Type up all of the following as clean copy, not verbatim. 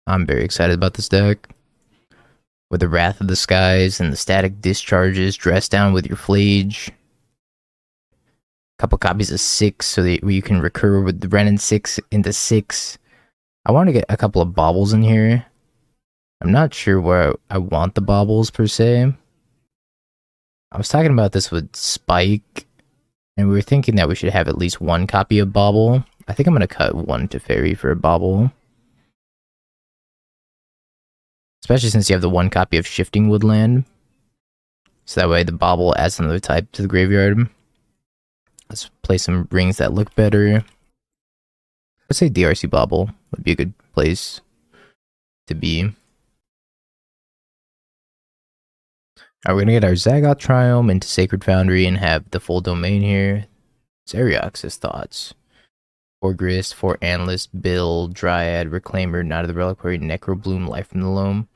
I'm very excited about this deck. With the Wrath of the Skies and the static discharges, dress down with your Flage. Couple copies of 6 so that you can recur with the Renin 6 into 6. I want to get a couple of baubles in here. I'm not sure where I want the baubles per se. I was talking about this with Spike, and we were thinking that we should have at least one copy of bauble. I think I'm going to cut one to fairy for a bauble. Especially since you have the one copy of Shifting Woodland. So that way the bauble adds another type to the graveyard. Let's play some rings that look better. Let's say DRC bauble would be a good place to be. Alright, we're gonna get our Zagoth Triome into Sacred Foundry and have the full domain here. Zeriox's thoughts. 4 Grist, 4 Analyst, Bill, Dryad, Reclaimer, Knight of the Reliquary, Necrobloom, Life from the Loam.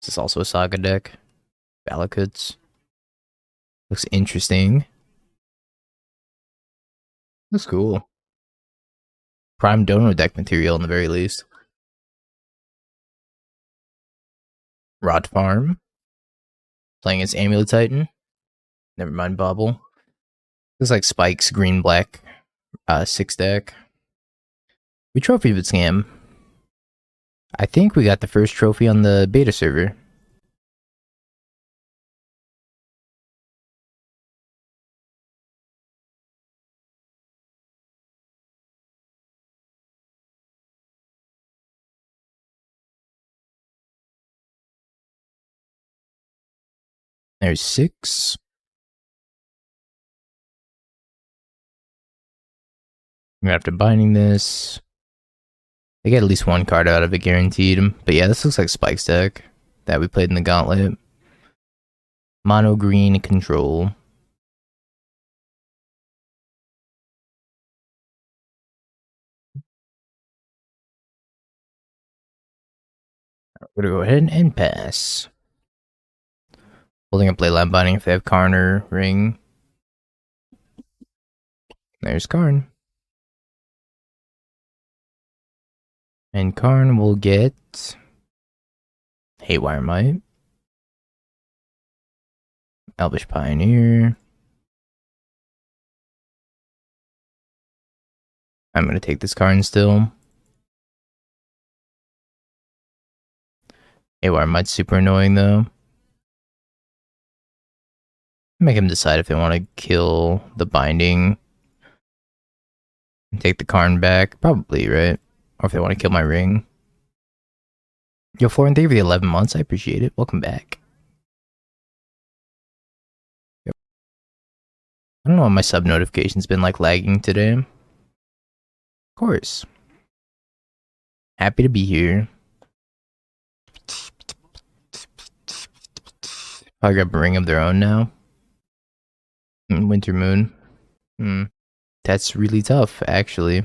This is also a Saga deck. Valakuts. Looks interesting. Looks cool. Prime Dono deck material in the very least. Rot Farm. Playing as Amulet Titan. Never mind Bauble. Looks like Spike's green black 6 deck. We trophy with Scam. I think we got the first trophy on the beta server. There's 6. I'm gonna have to binding this. They get at least one card out of it guaranteed. But yeah, this looks like Spike's deck that we played in the Gauntlet. Mono green control. We're gonna go ahead and pass. Holding up Leyline Binding if they have Karn or Ring. There's Karn. And Karn will get Haywire Might. Elvish Pioneer. I'm going to take this Karn still. Haywire Might's super annoying though. Make him decide if they want to kill the binding. And take the Karn back. Probably, right? Or if they want to kill my ring. Yo, Florin, thank you for the 11 months. I appreciate it. Welcome back. Yep. I don't know why my sub notification's been like lagging today. Of course. Happy to be here. Probably grab a ring of their own now. Winter Moon. That's really tough, actually.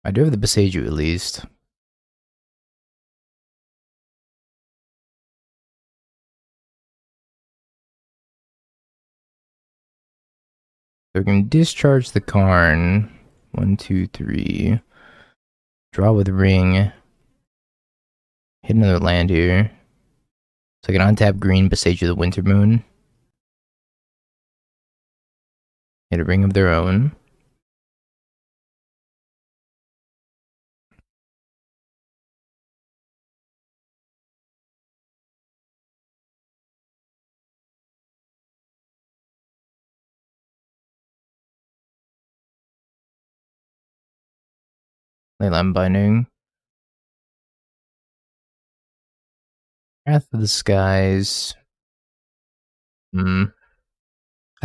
I do have the Beseiju at least. So we can discharge the Karn. 1, 2, 3. Draw with ring. Hit another land here. So I can untap green, Beseiju the Winter Moon. Hit a ring of their own. Leyline Binding. Wrath of the Skies. I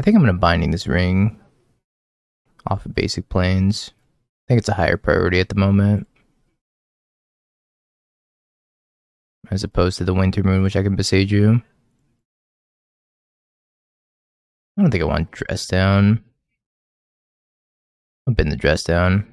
think I'm going to binding this ring off of basic planes. I think it's a higher priority at the moment. As opposed to the Winter Moon, which I can Beseiju. I don't think I want Dress Down. I'll bin the Dress Down.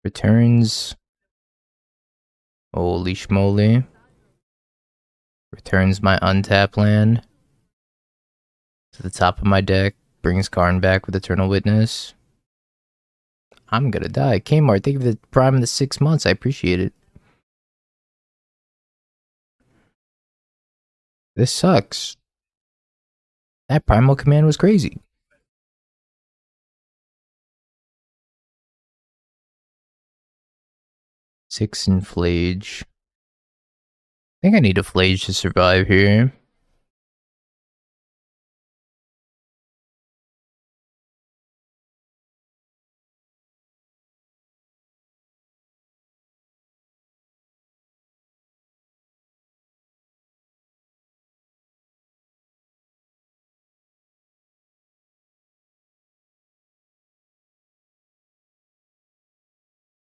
Returns. Holy schmoly. Returns my untap land to the top of my deck. Brings Karn back with Eternal Witness. I'm gonna die. Kmart, thank you for the prime in the 6 months. I appreciate it. This sucks. That primal command was crazy. Six in Flage. I think I need a Flage to survive here.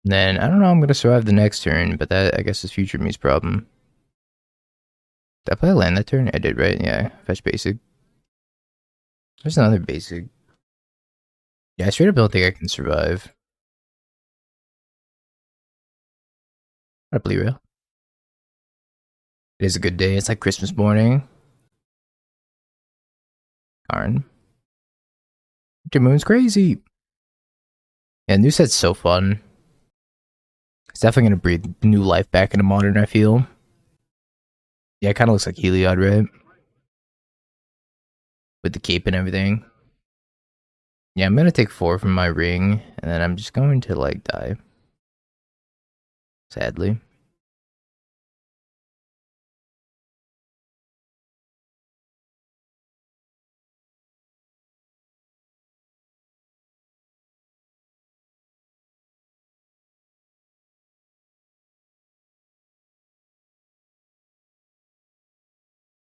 And then, I don't know how I'm going to survive the next turn, but that, I guess, is future me's problem. Did I play a land that turn? I did, right? Yeah, fetch basic. There's another basic. Yeah, I straight up don't think I can survive. What up, Lee-Rail? It is a good day. It's like Christmas morning. Karn. Winter Moon's crazy. Yeah, new set's so fun. It's definitely going to breathe new life back into Modern, I feel. Yeah, it kind of looks like Heliod, right? With the cape and everything. Yeah, I'm going to take 4 from my ring, and then I'm just going to, like, die. Sadly.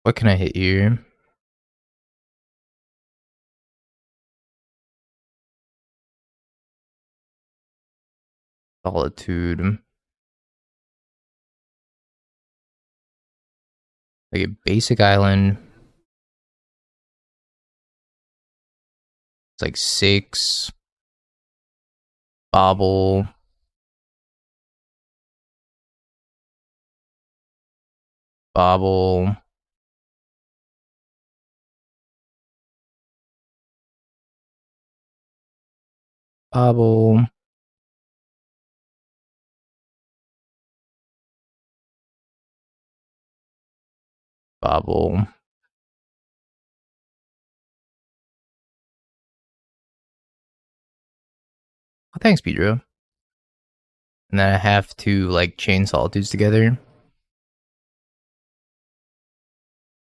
What can I hit here? Solitude. Like a basic island. It's like 6. Bobble. Bobble. Bobble. Bobble. Oh, thanks, Pedro. And then I have to, like, chain Solitudes together.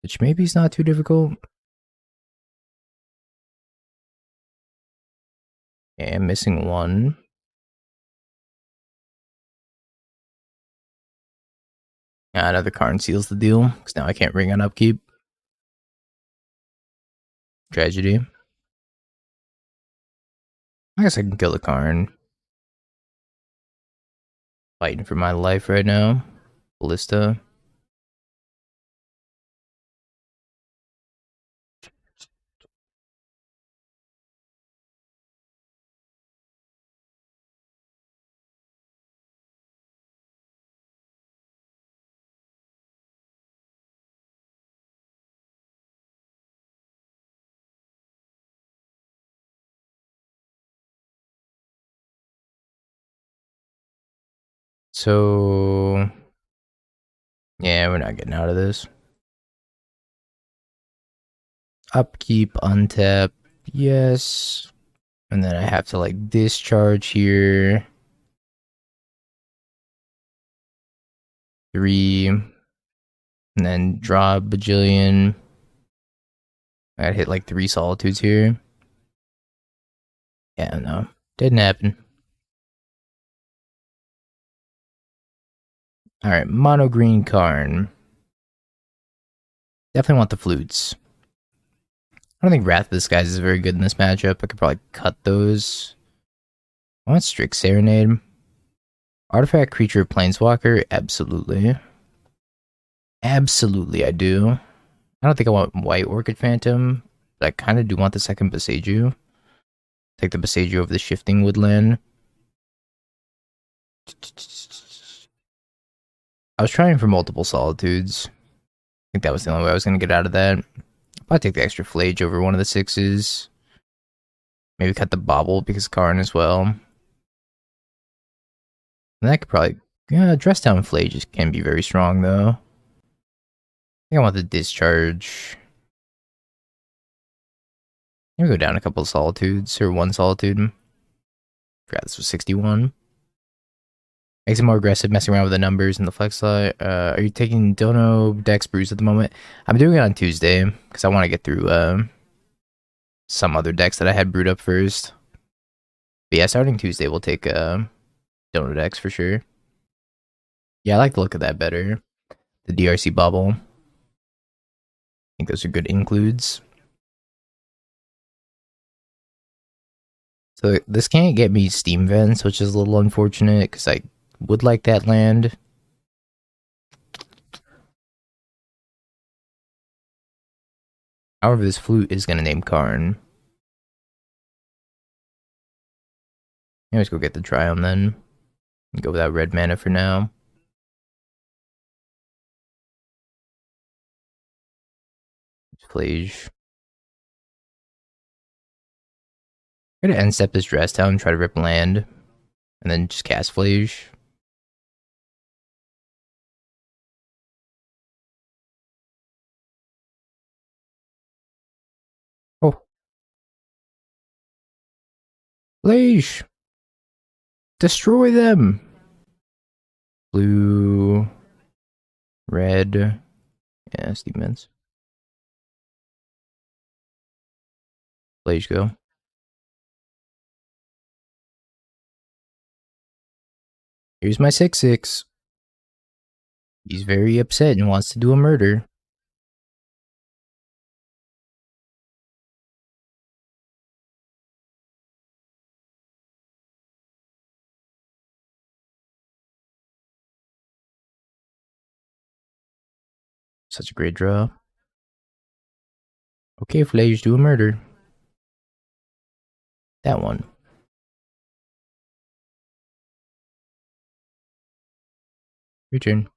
Which maybe is not too difficult. Yeah, I'm missing 1. Yeah, another Karn seals the deal, because now I can't ring on upkeep. Tragedy. I guess I can kill the Karn. Fighting for my life right now. Ballista. So yeah, we're not getting out of this. Upkeep, untap, yes. And then I have to, like, discharge here. 3. And then draw a bajillion. I gotta hit like 3 Solitudes here. Yeah, no. Didn't happen. Alright, mono green Karn. Definitely want the flutes. I don't think Wrath of the Skies is very good in this matchup. I could probably cut those. I want Strict Serenade. Artifact Creature Planeswalker? Absolutely. Absolutely, I do. I don't think I want White Orchid Phantom, but I kind of do want the second Boseiju. Take the Boseiju over the Shifting Woodland. I was trying for multiple solitudes. I think that was the only way I was going to get out of that. I'll take the extra flage over one of the 6s. Maybe cut the bobble because Karn as well. And that could probably... Yeah, dress down flage can be very strong though. I think I want the discharge. I'm gonna go down a couple of solitudes, or one solitude. Forgot this was 61. Makes it more aggressive, messing around with the numbers and the flex slot. Are you taking Dono Dex Brews at the moment? I'm doing it on Tuesday, because I want to get through some other decks that I had brewed up first. But yeah, starting Tuesday, we'll take Dono Dex for sure. Yeah, I like the look of that better. The DRC bubble. I think those are good includes. So this can't get me Steam Vents, which is a little unfortunate, because I would like that land. However, this flute is going to name Karn. Let's go get the Triumph then. Go without red mana for now. Flage. I'm gonna end step this dress down, try to rip land, and then just cast Flage. Oh. Flage! Destroy them! Blue. Red. Yeah, Steam Vents. Flage go. Here's my 6/6. He's very upset and wants to do a murder. Such a great draw. Okay, Flage, do a murder. That one. Your turn.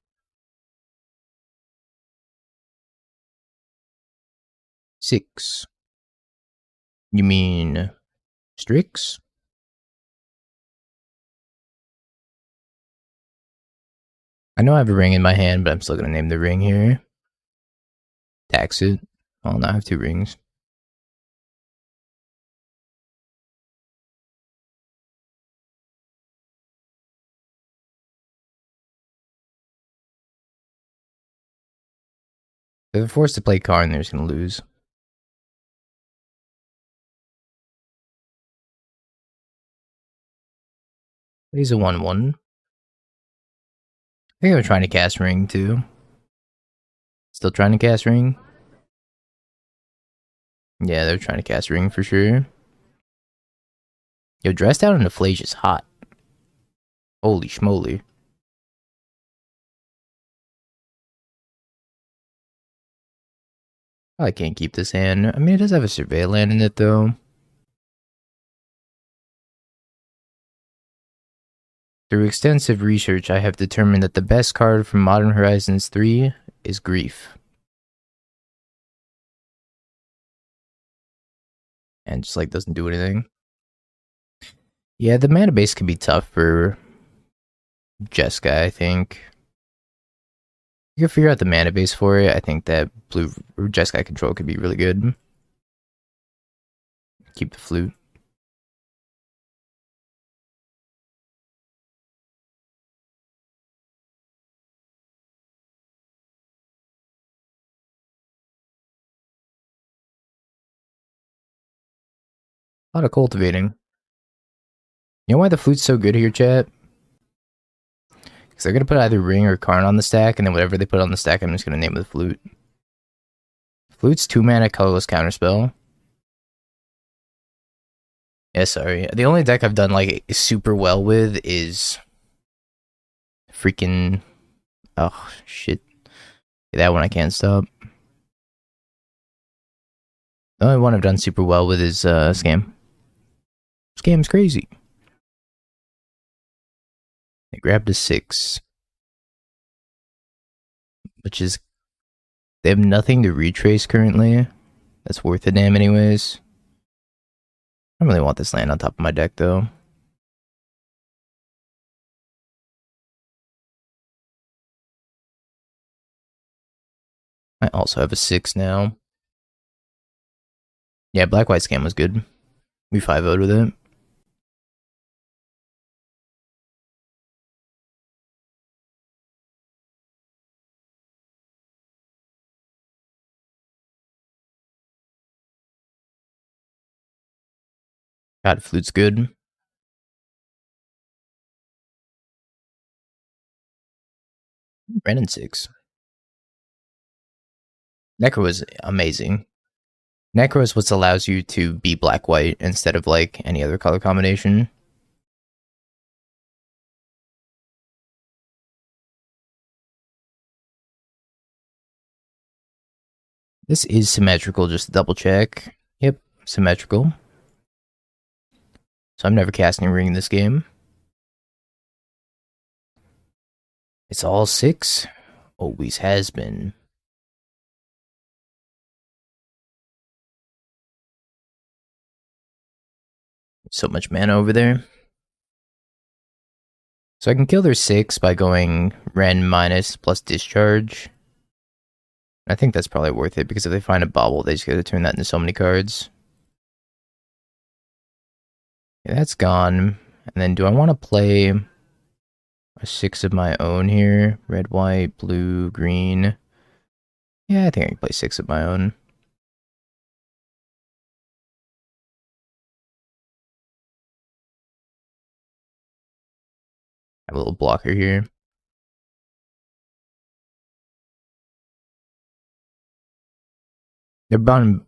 6. You mean Strix? I know I have a ring in my hand, but I'm still gonna name the ring here. Tax it. I'll now have 2 rings. If they're forced to play Karn, they're just gonna lose. He's a 1/1. I think I'm trying to cast ring too. Still trying to cast ring? Yeah, they're trying to cast ring for sure. Yo, dress down in the Flage is hot. Holy schmoly. I can't keep this hand. I mean, it does have a survey land in it though. Through extensive research, I have determined that the best card from Modern Horizons 3 is Grief. And just like doesn't do anything. Yeah, the mana base can be tough for Jessica, I think. You can figure out the mana base for it. I think that blue Jeskai control could be really good. Keep the flute. A lot of cultivating. You know why the flute's so good here, chat? Because they're going to put either ring or Karn on the stack, and then whatever they put on the stack, I'm just going to name the flute. Flute's 2 mana colorless counterspell. Yeah, sorry. The only deck I've done like super well with is freaking... Oh, shit. That one I can't stop. The only one I've done super well with is Scam. Scam's crazy. They grabbed a 6, which is, they have nothing to retrace currently. That's worth a damn anyways. I don't really want this land on top of my deck though. I also have a 6 now. Yeah, black-white scam was good. We 5-0'd with it. God, flute's good. Ran 6. Necro was amazing. Necro is what allows you to be black-white instead of like any other color combination. This is symmetrical, just to double check. Yep, symmetrical. So I'm never casting Ring in this game. It's all 6. Always has been. So much mana over there. So I can kill their 6 by going Ren minus plus discharge. I think that's probably worth it because if they find a bobble, they just gotta turn that into so many cards. Yeah, that's gone. And then do I want to play a 6 of my own here? Red, white, blue, green. Yeah, I think I can play 6 of my own. I have a little blocker here. They're bound.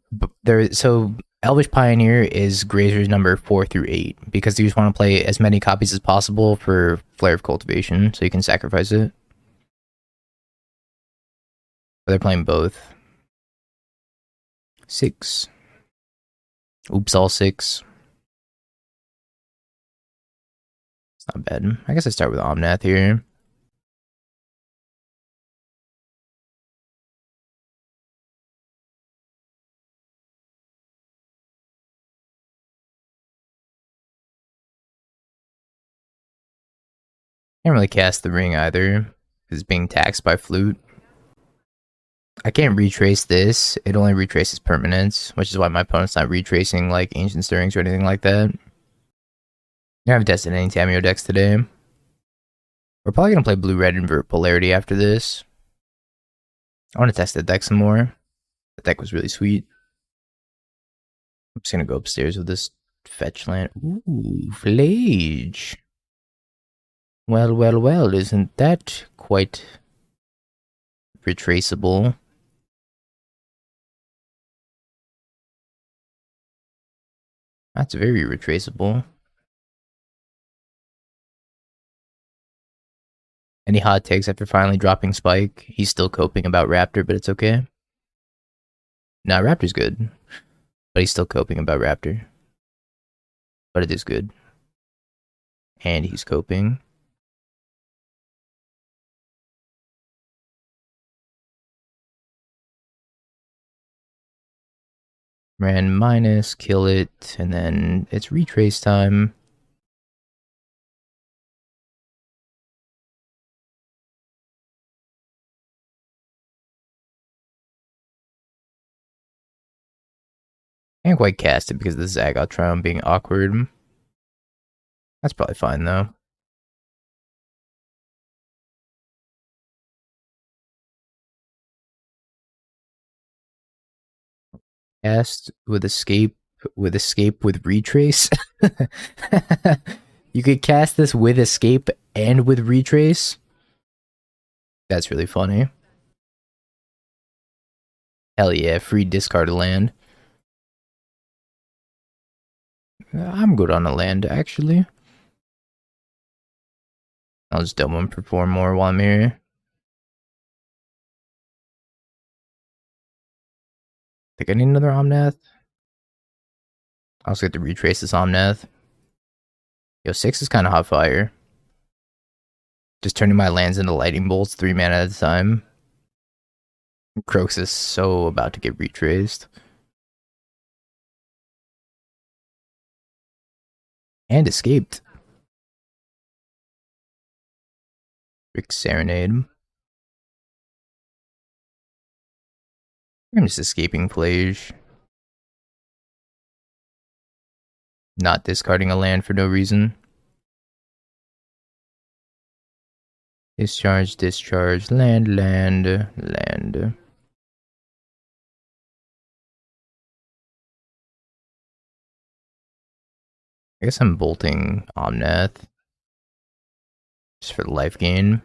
So Elvish Pioneer is Grazer's number 4 through 8 because you just want to play as many copies as possible for Flare of Cultivation, so you can sacrifice it. But they're playing both. 6. Oops, all 6. It's not bad. I guess I start with Omnath here. Can't really cast the ring either, because it's being taxed by flute. I can't retrace this. It only retraces permanents, which is why my opponent's not retracing like Ancient Stirrings or anything like that. I haven't tested any MTGO decks today. We're probably going to play blue-red invert polarity after this. I want to test the deck some more. The deck was really sweet. I'm just going to go upstairs with this fetch land. Ooh, Flage. Well, well, well, isn't that quite retraceable? That's very retraceable. Any hot takes after finally dropping Spike? He's still coping about Raptor, but it's okay. Nah, Raptor's good. But he's still coping about Raptor. But it is good. And he's coping. Ran minus, kill it, and then it's retrace time. Can't quite cast it because of the Zagoth Triumph being awkward. That's probably fine though. Cast with escape with retrace. You could cast this with escape and with retrace. That's really funny. Hell yeah, free discard a land. I'm good on a land actually. I'll just double and perform more while I'm here. Think I need another Omnath. I'll also get to retrace this Omnath. Yo, 6 is kind of hot fire. Just turning my lands into lightning bolts 3 mana at a time. Croaks is so about to get retraced. And escaped. Rick Serenade. I'm just escaping Plage. Not discarding a land for no reason. Discharge, discharge, land, land, land. I guess I'm bolting Omnath. Just for the life gain.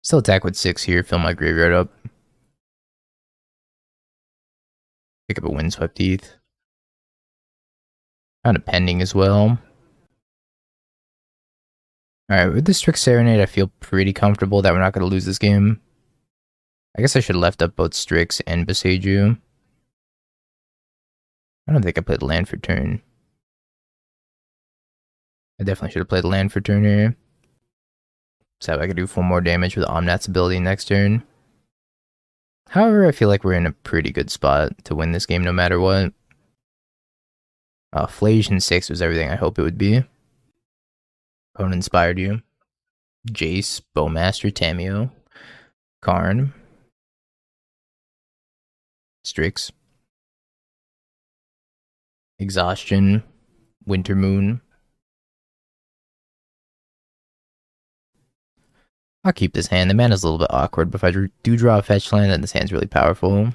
Still attack with 6 here, fill my graveyard up. Pick up a Windswept Heath. Kind of pending as well. Alright, with this Trick Serenade, I feel pretty comfortable that we're not going to lose this game. I guess I should have left up both Strix and Boseiju. I don't think I played land for turn. I definitely should have played land for turn here. So I could do 4 more damage with Omnath's ability next turn. However, I feel like we're in a pretty good spot to win this game no matter what. Flage in 6 was everything I hoped it would be. Opponent inspired you. Jace, Bowmaster, Tameo, Karn, Strix, Exhaustion, Winter Moon. I'll keep this hand. The mana's a little bit awkward, but if I do draw a fetch land, then this hand's really powerful.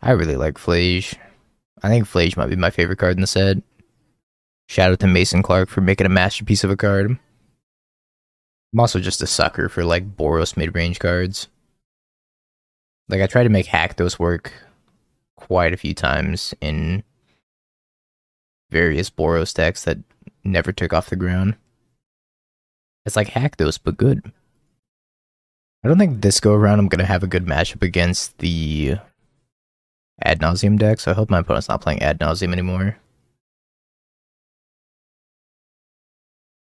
I really like Flage. I think Flage might be my favorite card in the set. Shout out to Mason Clark for making a masterpiece of a card. I'm also just a sucker for like Boros mid-range cards. Like I tried to make Haktos work quite a few times in various Boros decks that never took off the ground. It's like Haktos, but good. I don't think this go around I'm gonna have a good matchup against the Ad Nauseam deck, so I hope my opponent's not playing Ad Nauseam anymore.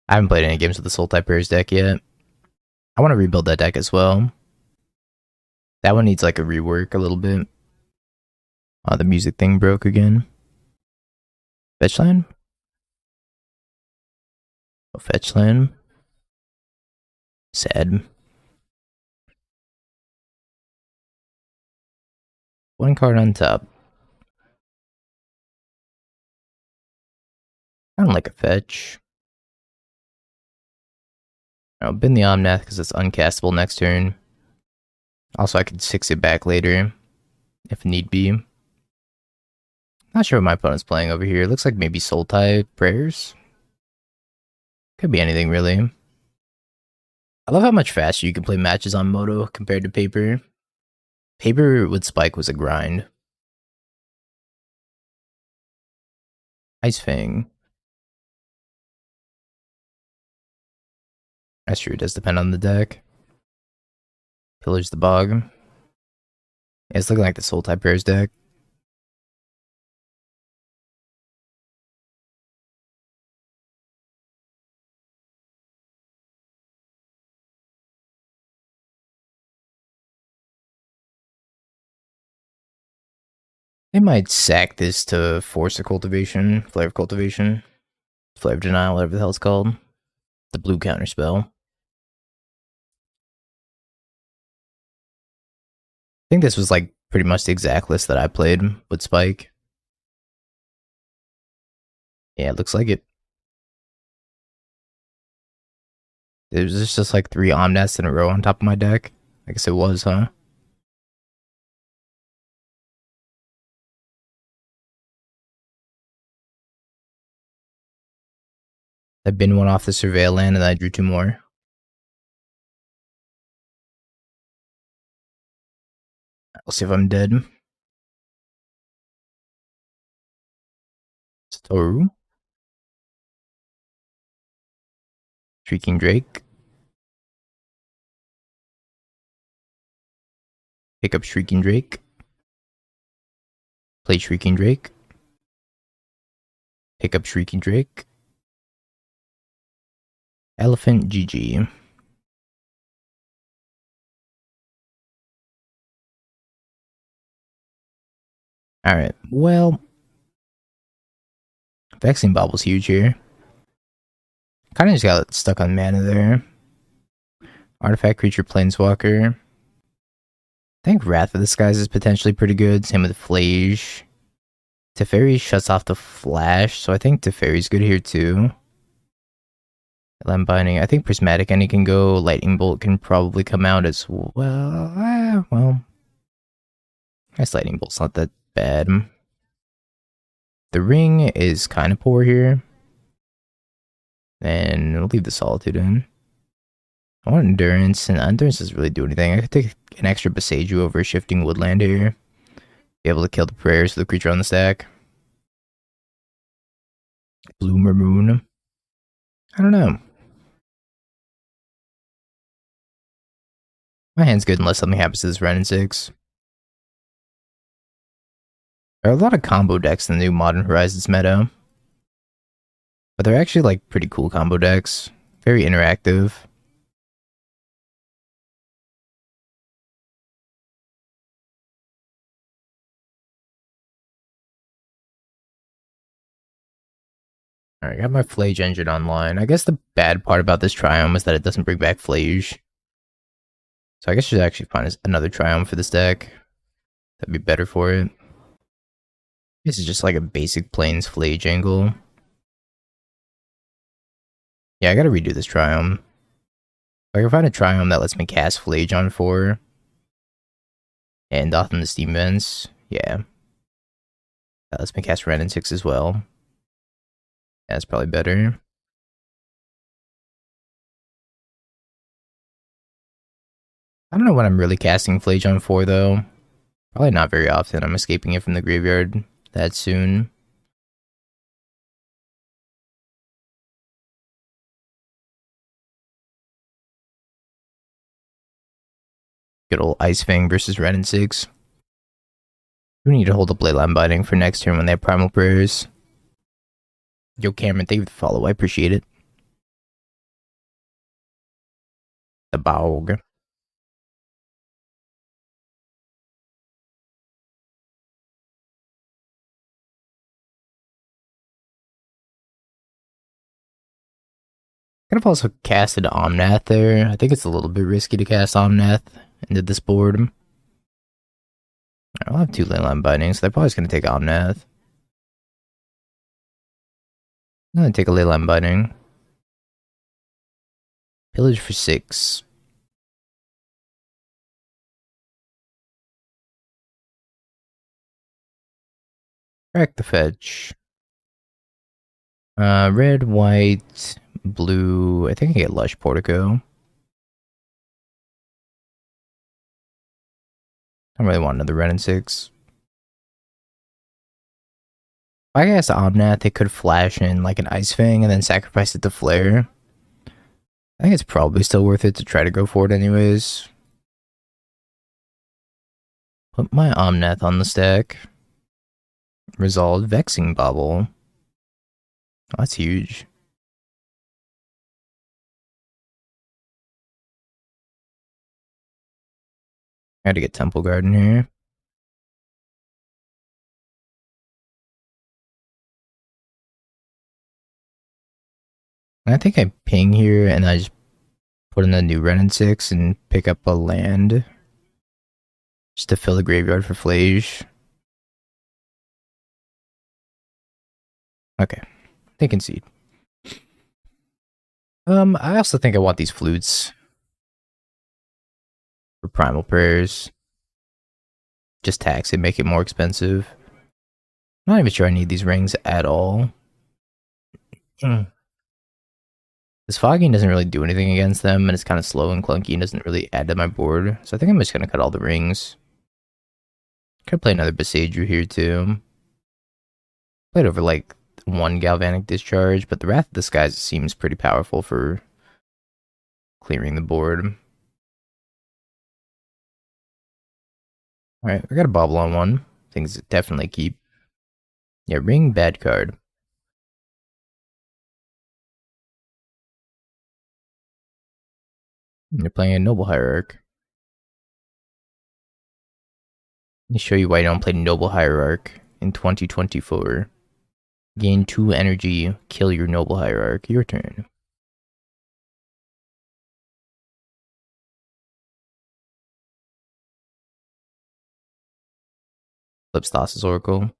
I haven't played any games with the Soul Type Prayers deck yet. I want to rebuild that deck as well. That one needs like a rework a little bit. The music thing broke again. Fetch land? Oh, fetch land. Sad. One card on top. I don't like a fetch. I'll bin the Omnath because it's uncastable next turn. Also, I could 6 it back later if need be. Not sure what my opponent's playing over here. Looks like maybe Soul Type Prayers. Could be anything, really. I love how much faster you can play matches on Moto compared to paper. Paper with Spike was a grind. Ice Fang. That's true, it does depend on the deck. Pillage the Bog. Yeah, it's looking like the Soul Type Prayers deck. They might sack this to force a cultivation, Flare of Cultivation, Flare of Denial, whatever the hell it's called. The blue counter spell. I think this was like pretty much the exact list that I played with Spike. Yeah, it looks like it. There's just like 3 Omnaths in a row on top of my deck. I guess it was, huh? I binned one off the Surveil land and I drew 2 more. I'll see if I'm dead. Toru. Shrieking Drake. Pick up Shrieking Drake. Play Shrieking Drake. Pick up Shrieking Drake. Elephant GG. Alright, well, Vexing Bobble's huge here. Kind of just got stuck on mana there. Artifact Creature Planeswalker. I think Wrath of the Skies is potentially pretty good. Same with Flage. Teferi shuts off the flash, so I think Teferi's good here too. Lamb Binding. I think Prismatic Ending can go. Lightning Bolt can probably come out as well. Well, I guess Lightning Bolt's not that bad. The Ring is kind of poor here. And we'll leave the Solitude in. I want Endurance, and Endurance doesn't really do anything. I could take an extra Boseiju over a Shifting Woodland here. Be able to kill the prayers of the creature on the stack. Bloomer Moon. I don't know. My hand's good unless something happens to this Ren and 6. There are a lot of combo decks in the new Modern Horizons meta. But they're actually like pretty cool combo decks. Very interactive. Alright, I got my Flage engine online. I guess the bad part about this Triumph is that it doesn't bring back Flage. So I guess I should actually find another Triumph for this deck. That'd be better for it. This is just like a basic Plains Flage angle. Yeah, I gotta redo this Triumph. If I can find a Triumph that lets me cast Flage on 4. And often the Steam Vents. Yeah. That lets me cast Ren and 6 as well. That's probably better. I don't know when I'm really casting Flage on 4 though. Probably not very often. I'm escaping it from the graveyard that soon. Good old Ice Fang versus Ren and 6. We need to hold up Leyline Binding for next turn when they have Primal Prayers. Yo, Cameron, thank you for the follow. I appreciate it. The Bog. Could have also casted Omnath there. I think it's a little bit risky to cast Omnath into this board. I'll have 2 Leyline Bindings, so they're probably just going to take Omnath. I'm going to take a Leyline Binding. Pillage for 6. Crack the fetch. Red, white, blue. I think I get Lush Portico. I don't really want another Ren and 6. If I guess Omnath, they could flash in like an Ice Fang and then sacrifice it to Flare. I think it's probably still worth it to try to go for it anyways. Put my Omnath on the stack. Resolved Vexing Bobble. Oh, that's huge. I had to get Temple Garden here. I think I ping here and I just put in a new Ren and 6 and pick up a land. Just to fill the graveyard for Flage. Okay. They concede. I also think I want these flutes for Primal Prayers. Just tax it, make it more expensive. I'm not even sure I need these rings at all. This Fogging doesn't really do anything against them, and it's kind of slow and clunky and doesn't really add to my board. So I think I'm just going to cut all the rings. Could play another Boseiju here too. Played over like 1 Galvanic Discharge, but the Wrath of the Skies seems pretty powerful for clearing the board. Alright, I got a Bobble on 1. Things definitely keep. Yeah, Ring, bad card. You're playing a Noble Hierarch. Let me show you why you don't play Noble Hierarch in 2024. Gain 2 energy, kill your Noble Hierarch. Your turn. Flip Thassa's Oracle.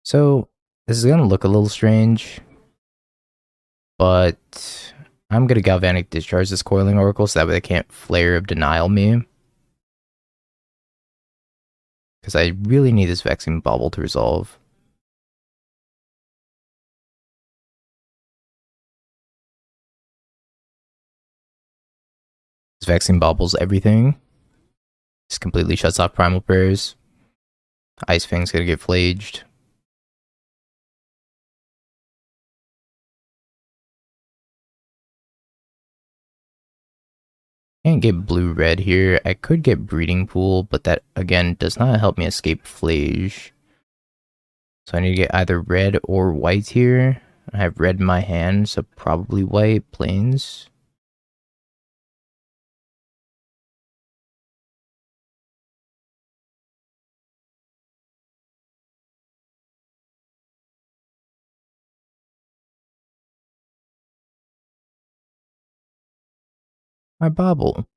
So, this is gonna look a little strange, but I'm gonna Galvanic Discharge this Coiling Oracle so that way they can't Flare of Denial me. Because I really need this Vexing Bubble to resolve. This Vexing Bubbles everything. Just completely shuts off Primal Prayers. Ice Fang's gonna get flaged. Can't get blue-red here. I could get Breeding Pool, but that, again, does not help me escape Flage. So I need to get either red or white here. I have red in my hand, so probably white. Plains. My Bobble.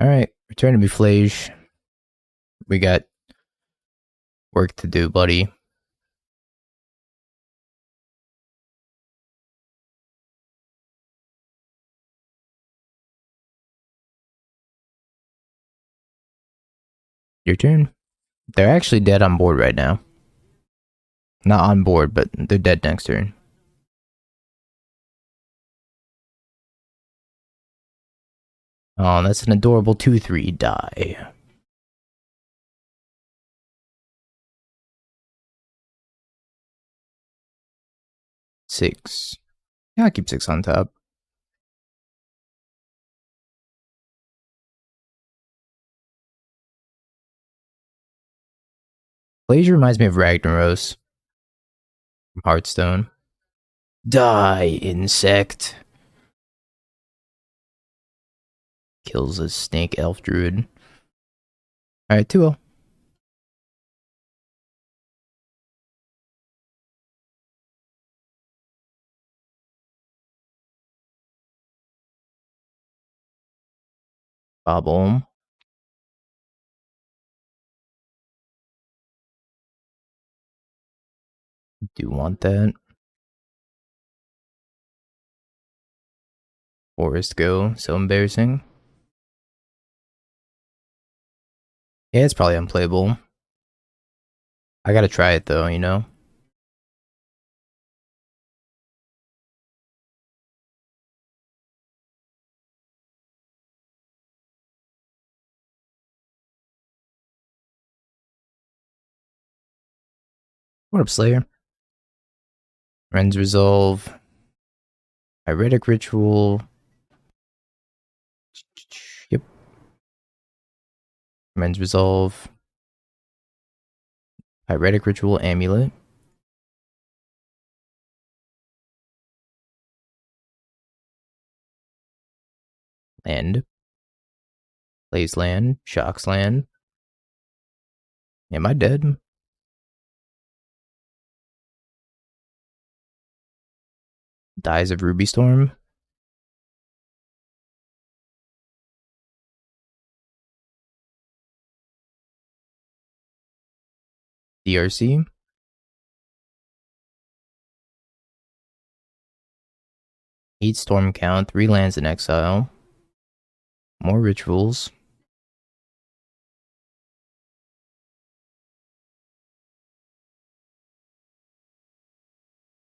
Alright, return to me, Flage. We got work to do, buddy. Your turn. They're actually dead on board right now. Not on board, but they're dead next turn. Oh, that's an adorable 2/3 die. Six. Yeah, I'll keep 6 on top. Flage reminds me of Ragnaros from Hearthstone. Die, insect. Kills a snake elf druid. Alright, 2-0. Bobble. Do want that. Forest go, so embarrassing. Yeah, it's probably unplayable. I gotta try it though, you know? What up, Slayer? Ren's Resolve. Pyretic Ritual. Yep. Ren's Resolve. Pyretic Ritual Amulet. Land. Plays land. Shocks land. Am I dead? Dies of Ruby Storm. DRC. Eight Storm count. 3 lands in exile. More rituals.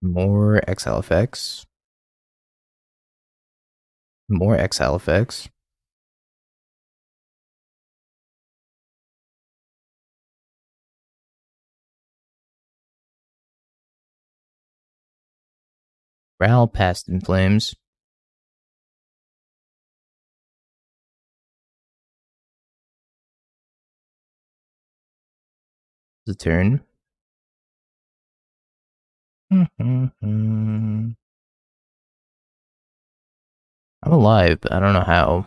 More exile effects. More exile effects. Ral Past in Flames. The turn. I'm alive, but I don't know how.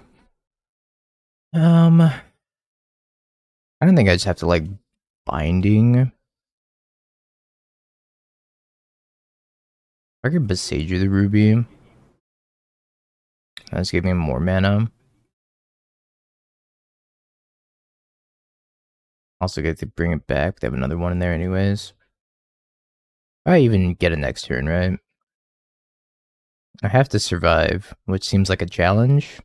I don't think I just have to like binding. I could Besage the Ruby. That's giving him more mana. Also get to bring it back. They have another one in there anyways. I even get a next turn, right? I have to survive, which seems like a challenge.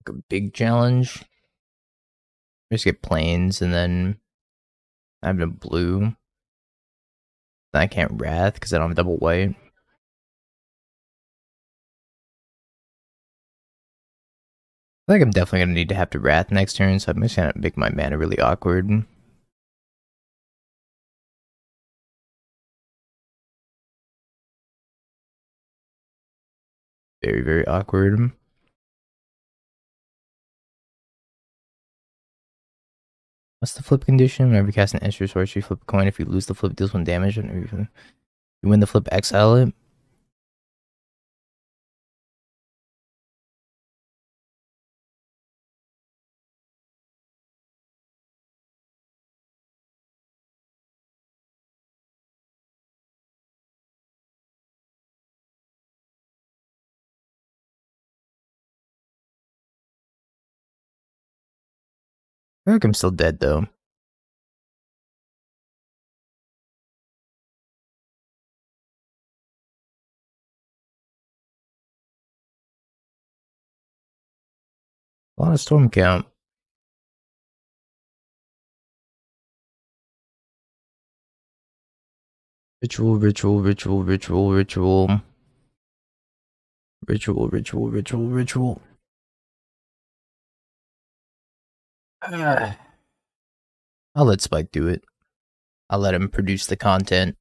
Like a big challenge. Just get planes and then I have no blue. Then I can't Wrath because I don't have double white. I think I'm definitely gonna need to have to Wrath next turn, so I'm just gonna make my mana really awkward. Very, very awkward. What's the flip condition? Whenever you cast an extra source, you flip a coin. If you lose the flip, it deals 1 damage. And you win the flip, exile it. I think I'm still dead though. A lot of storm count. Ritual, ritual, ritual, ritual, ritual. Ritual, ritual, ritual, ritual. I'll let Spike do it. I'll let him produce the content.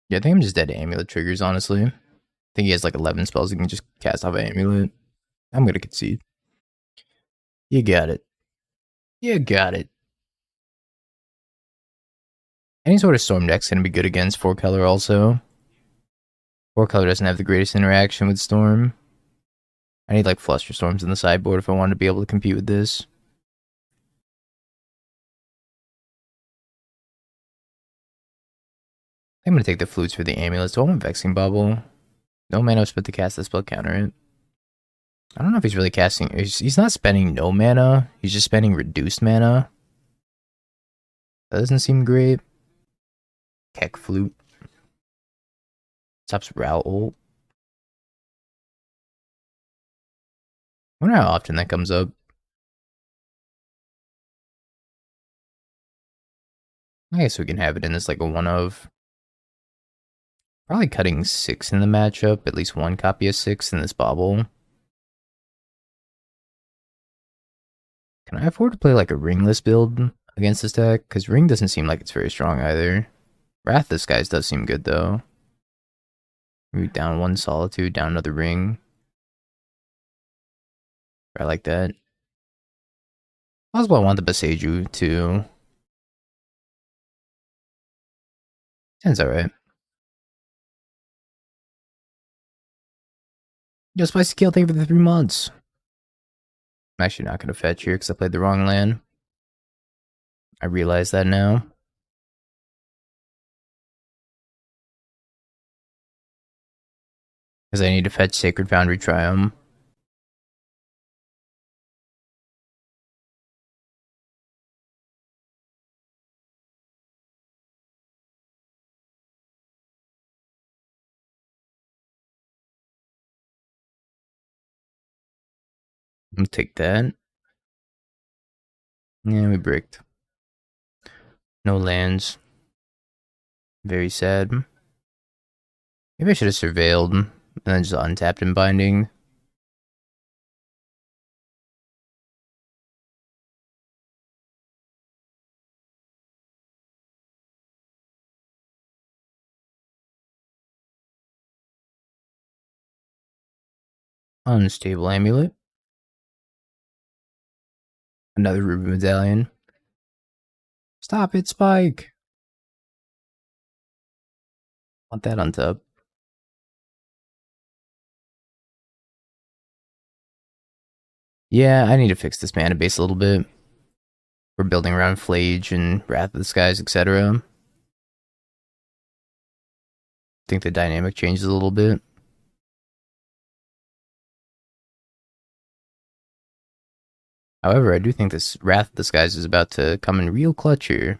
Yeah, I think I'm just dead to amulet triggers, honestly. I think he has like 11 spells he can just cast off an amulet. I'm gonna concede. You got it. You got it. Any sort of storm deck's gonna be good against 4-color also. 4-color doesn't have the greatest interaction with storm. I need like fluster storms in the sideboard if I want to be able to compete with this. I'm gonna take the flutes for the amulets. Do I want Vexing Bubble? No mana spent to cast the spell, counter it. I don't know if he's really casting. He's not spending no mana. He's just spending reduced mana. That doesn't seem great. Keck Flute. Stops Route ult. I wonder how often that comes up. I guess we can have it in this like a one of. Probably cutting 6 in the matchup. At least one copy of 6 in this bobble. Can I afford to play like a ringless build against this deck? Because ring doesn't seem like it's very strong either. Wrath this guy's does seem good though. Maybe down 1 solitude, down another ring. I like that. Possible I want the Beseju too. Sounds alright. Yo, Spicy Kill, thank you for the 3 months. I'm actually not going to fetch here because I played the wrong land. I realize that now. Because I need to fetch Sacred Foundry Triumph. I'm going to take that. Yeah, we bricked. No lands. Very sad. Maybe I should have surveilled and then just untapped and binding. Unstable Amulet. Another Ruby Medallion. Stop it, Spike! Want that on top. Yeah, I need to fix this mana base a little bit. We're building around Flage and Wrath of the Skies, etc. Think the dynamic changes a little bit. However, I do think this Wrath of the Skies is about to come in real clutch here.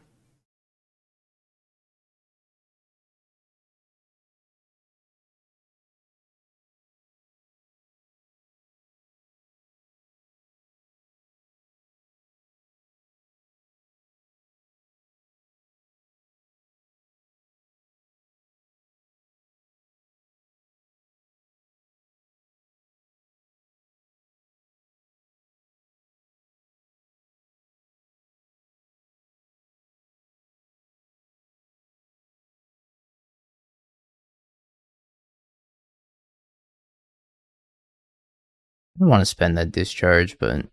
I don't want to spend that discharge, but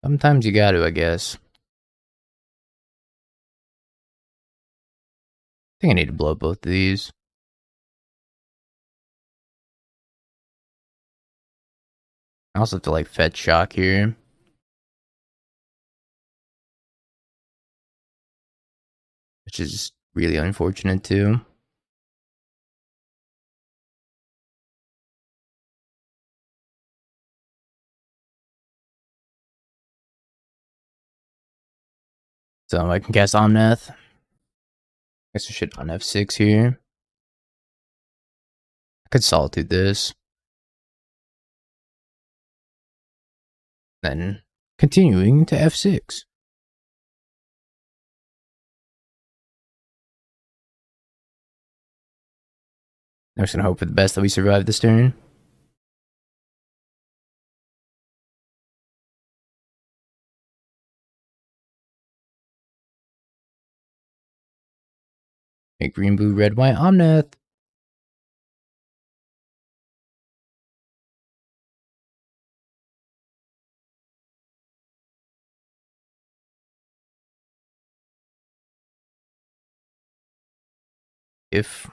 sometimes you gotta, I guess. I think I need to blow up both of these. I also have to like fetch shock here, which is really unfortunate too. So I can cast Omnath. Guess I should on F6 here. I could Solitude this. Then continuing to F6. I'm just gonna hope for the best that we survive this turn. Make green, blue, red, white, Omnath. If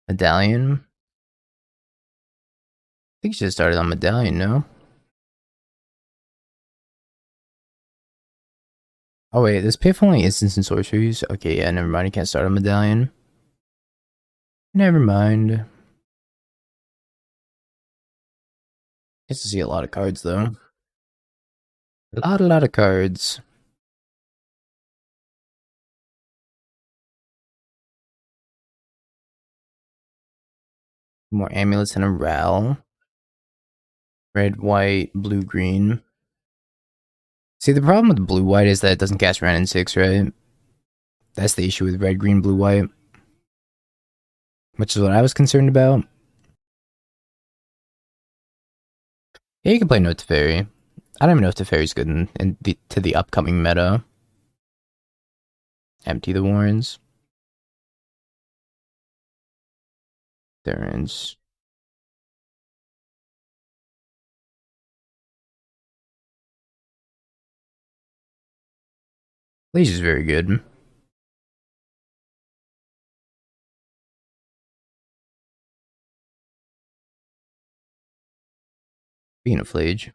Medallion. I think you should have started on Medallion, no? Oh wait, this pay for only instants and sorceries? Okay, yeah, never mind, you can't start on Medallion. Never mind. Gets to see a lot of cards though. A lot of cards. More amulets and a Ral. Red, white, blue, green. See, the problem with blue, white is that it doesn't cast Ren in 6, right? That's the issue with red, green, blue, white. Which is what I was concerned about. Yeah, you can play Note to Fairy. I don't even know if Teferi's good to the upcoming meta. Empty the Warrens. Theron's. Blaze is very good. Being a Flage.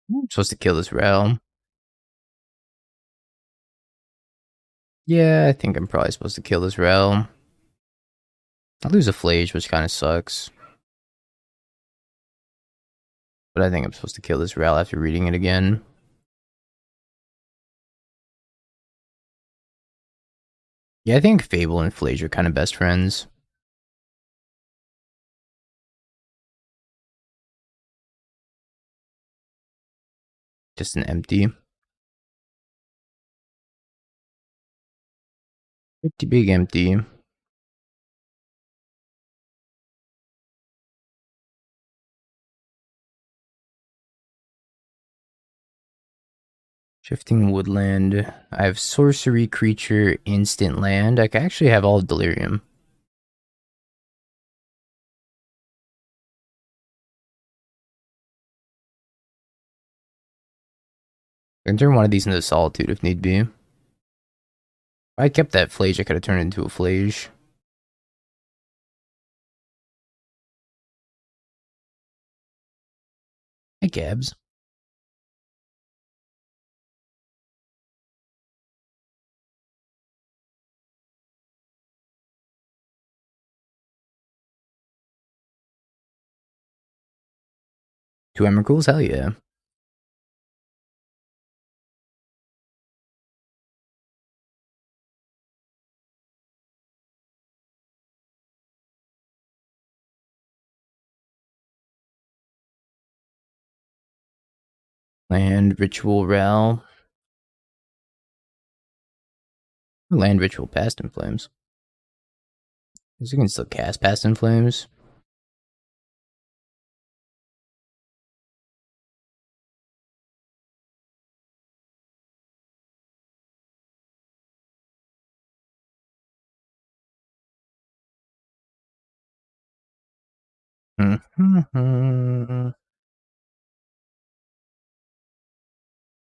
I'm supposed to kill this Realm. Yeah, I think I'm probably supposed to kill this Realm. I lose a Flage, which kind of sucks. But I think I'm supposed to kill this Rel after reading it again. Yeah, I think Fable and Flage are kind of best friends. Just an empty. Pretty big empty. Shifting woodland. I have sorcery, creature, instant land. I can actually have all of delirium. I can turn one of these into solitude if need be. If I kept that flage, I could have turned it into a flage. Hey, Cabs. Two Emeralds? Hell yeah. Land, Ritual, Ral. Land, Ritual, Past in Flames. You can still cast Past in Flames.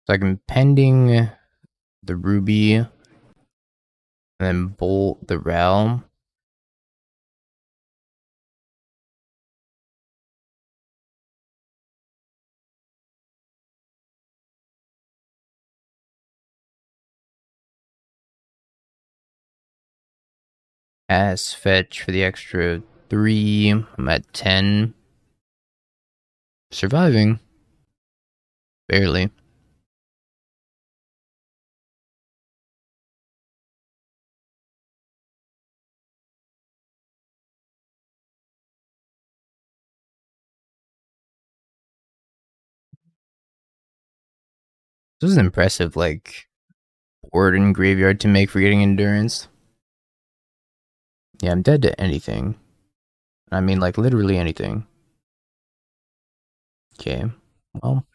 So I can pending the Ruby, and then bolt the Realm. Pass fetch for the extra 3. I'm at 10. Surviving. Barely. This is impressive, like, board and graveyard to make for getting endurance. Yeah, I'm dead to anything. I mean, like, literally anything. Okay. Well,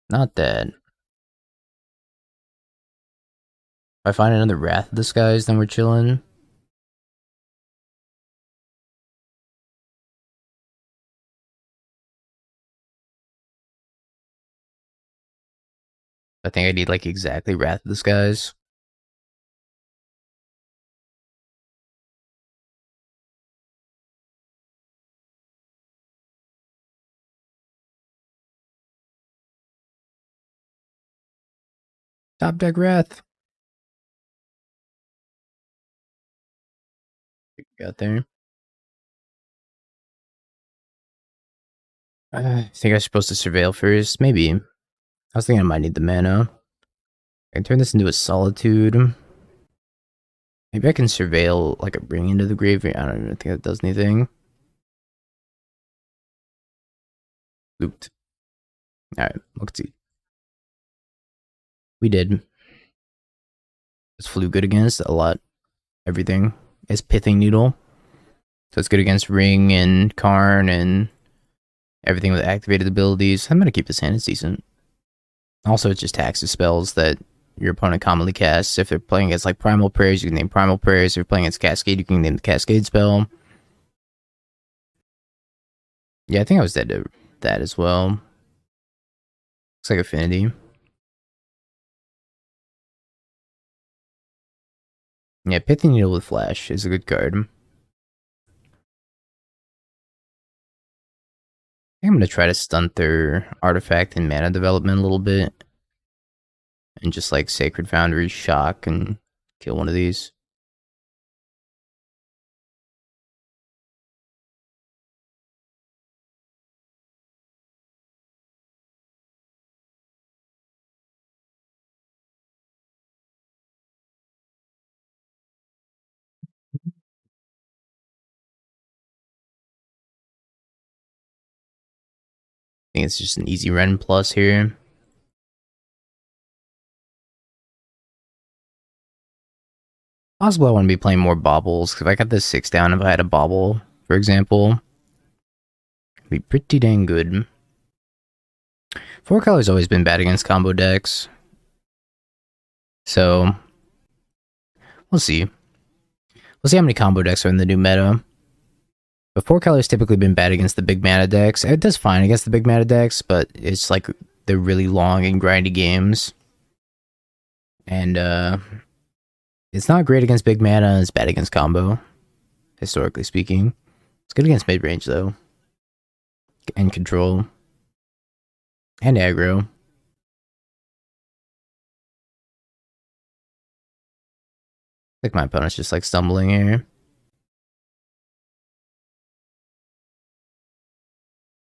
not dead. If I find another Wrath of the Skies, then we're chilling. I think I need, like, exactly Wrath of the Skies. Top deck Wrath. Got there. I think I'm supposed to surveil first. Maybe. I was thinking I might need the mana. I can turn this into a solitude. Maybe I can surveil like a bring into the graveyard. I don't even think that does anything. Looped. Alright, let's see. We did. This flew good against a lot. Everything. It's Pithing Needle. So it's good against Ring and Karn and everything with activated abilities. I'm gonna keep this hand, it's decent. Also, it just taxes spells that your opponent commonly casts. If they're playing against like Primal Prayers, you can name Primal Prayers. If you're playing against Cascade, you can name the Cascade spell. Yeah, I think I was dead to that as well. Looks like Affinity. Yeah, Pithing Needle with Flash is a good card. I'm gonna try to stunt their artifact and mana development a little bit. And just like Sacred Foundry, shock, and kill one of these. I think it's just an easy Ren plus here. Possibly I want to be playing more baubles. If I got this 6 down, if I had a bauble, for example, it'd be pretty dang good. 4 color's always been bad against combo decks. So, we'll see. We'll see how many combo decks are in the new meta. But 4 color's typically been bad against the big mana decks. It does fine against the big mana decks, but it's like they're really long and grindy games. And it's not great against big mana, it's bad against combo, historically speaking. It's good against mid-range, though. And control. And aggro. I think my opponent's just like stumbling here.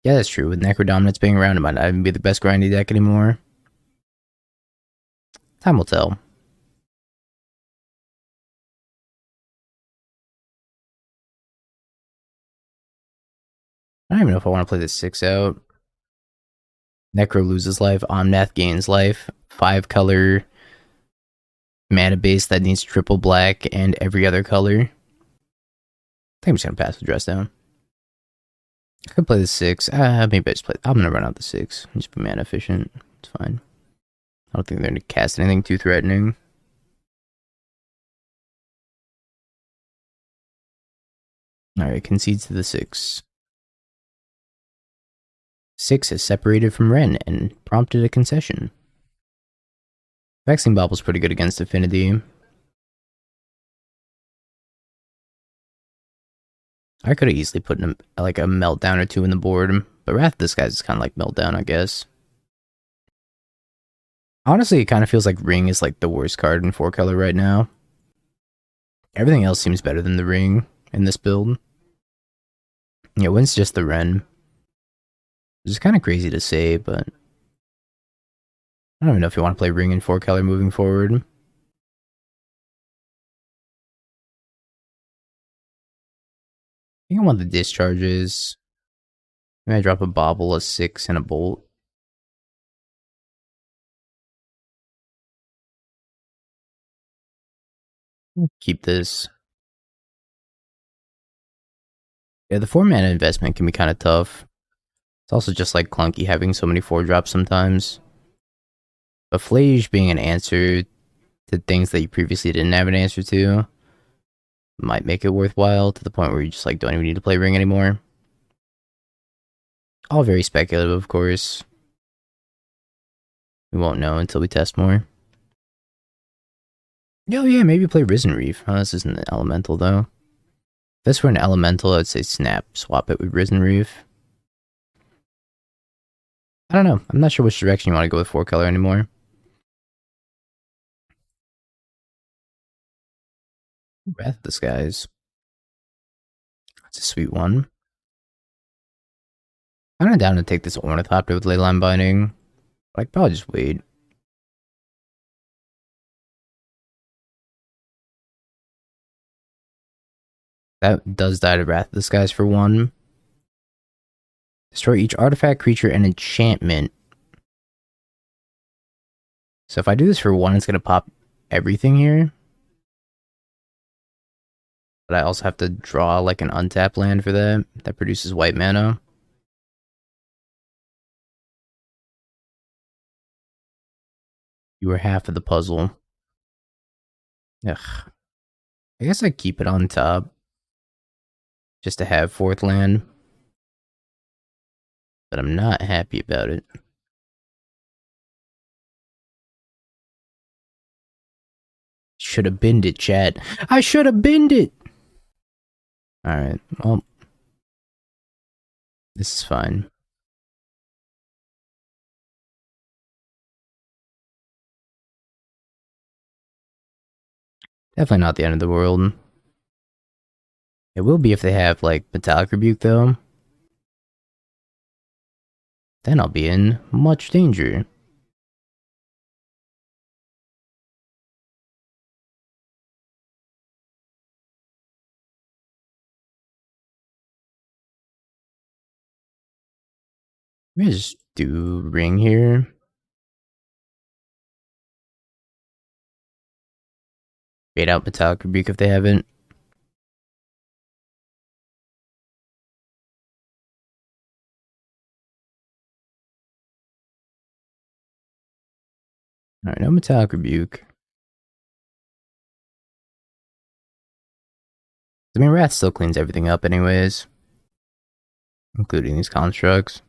Yeah, that's true. With Necro Dominance being around, it might not even be the best grindy deck anymore. Time will tell. I don't even know if I want to play this 6 out. Necro loses life, Omnath gains life. 5 color mana base that needs triple black and every other color. I think I'm just gonna pass the dress down. I could play the 6. Maybe I just play. I'm gonna run out the 6. Just be mana efficient. It's fine. I don't think they're gonna cast anything too threatening. Alright, concedes to the 6. 6 has separated from Ren and prompted a concession. Vaccine Bobble's pretty good against Affinity. I could have easily put in like a Meltdown or 2 in the board, but Wrath of this guy's is kind of like Meltdown, I guess. Honestly, it kind of feels like Ring is like the worst card in 4 color right now. Everything else seems better than the Ring in this build. Yeah, when's just the Ren. Which is kind of crazy to say, but I don't even know if you want to play Ring in 4 color moving forward. I think I want the discharges. Maybe I drop a Bobble, a 6, and a Bolt. Keep this. Yeah, the 4 mana investment can be kind of tough. It's also just like clunky having so many 4 drops sometimes. But Flage being an answer to things that you previously didn't have an answer to might make it worthwhile to the point where you just like don't even need to play Ring anymore. All very speculative, of course. We won't know until we test more. Oh yeah, maybe play Risen Reef. Oh, this isn't an elemental though. If this were an elemental, I'd say snap, swap it with Risen Reef. I don't know. I'm not sure which direction you want to go with 4 color anymore. Wrath of the Skies. That's a sweet one. I'm not down to take this Ornithopter with Leyline Binding. But I'd probably just wait. That does die to Wrath of the Skies for 1. Destroy each artifact, creature, and enchantment. So if I do this for 1, it's going to pop everything here. But I also have to draw like an untapped land for that. That produces white mana. You were half of the puzzle. Ugh. I guess I keep it on top. Just to have 4th land. But I'm not happy about it. Should have binned it, chat. I should have binned it! Alright, well. This is fine. Definitely not the end of the world. It will be if they have, like, Metallic Rebuke, though. Then I'll be in much danger. Maybe just do Ring here. Bait out Metallic Rebuke if they haven't. Alright, no Metallic Rebuke. I mean, Wrath still cleans everything up anyways, including these constructs.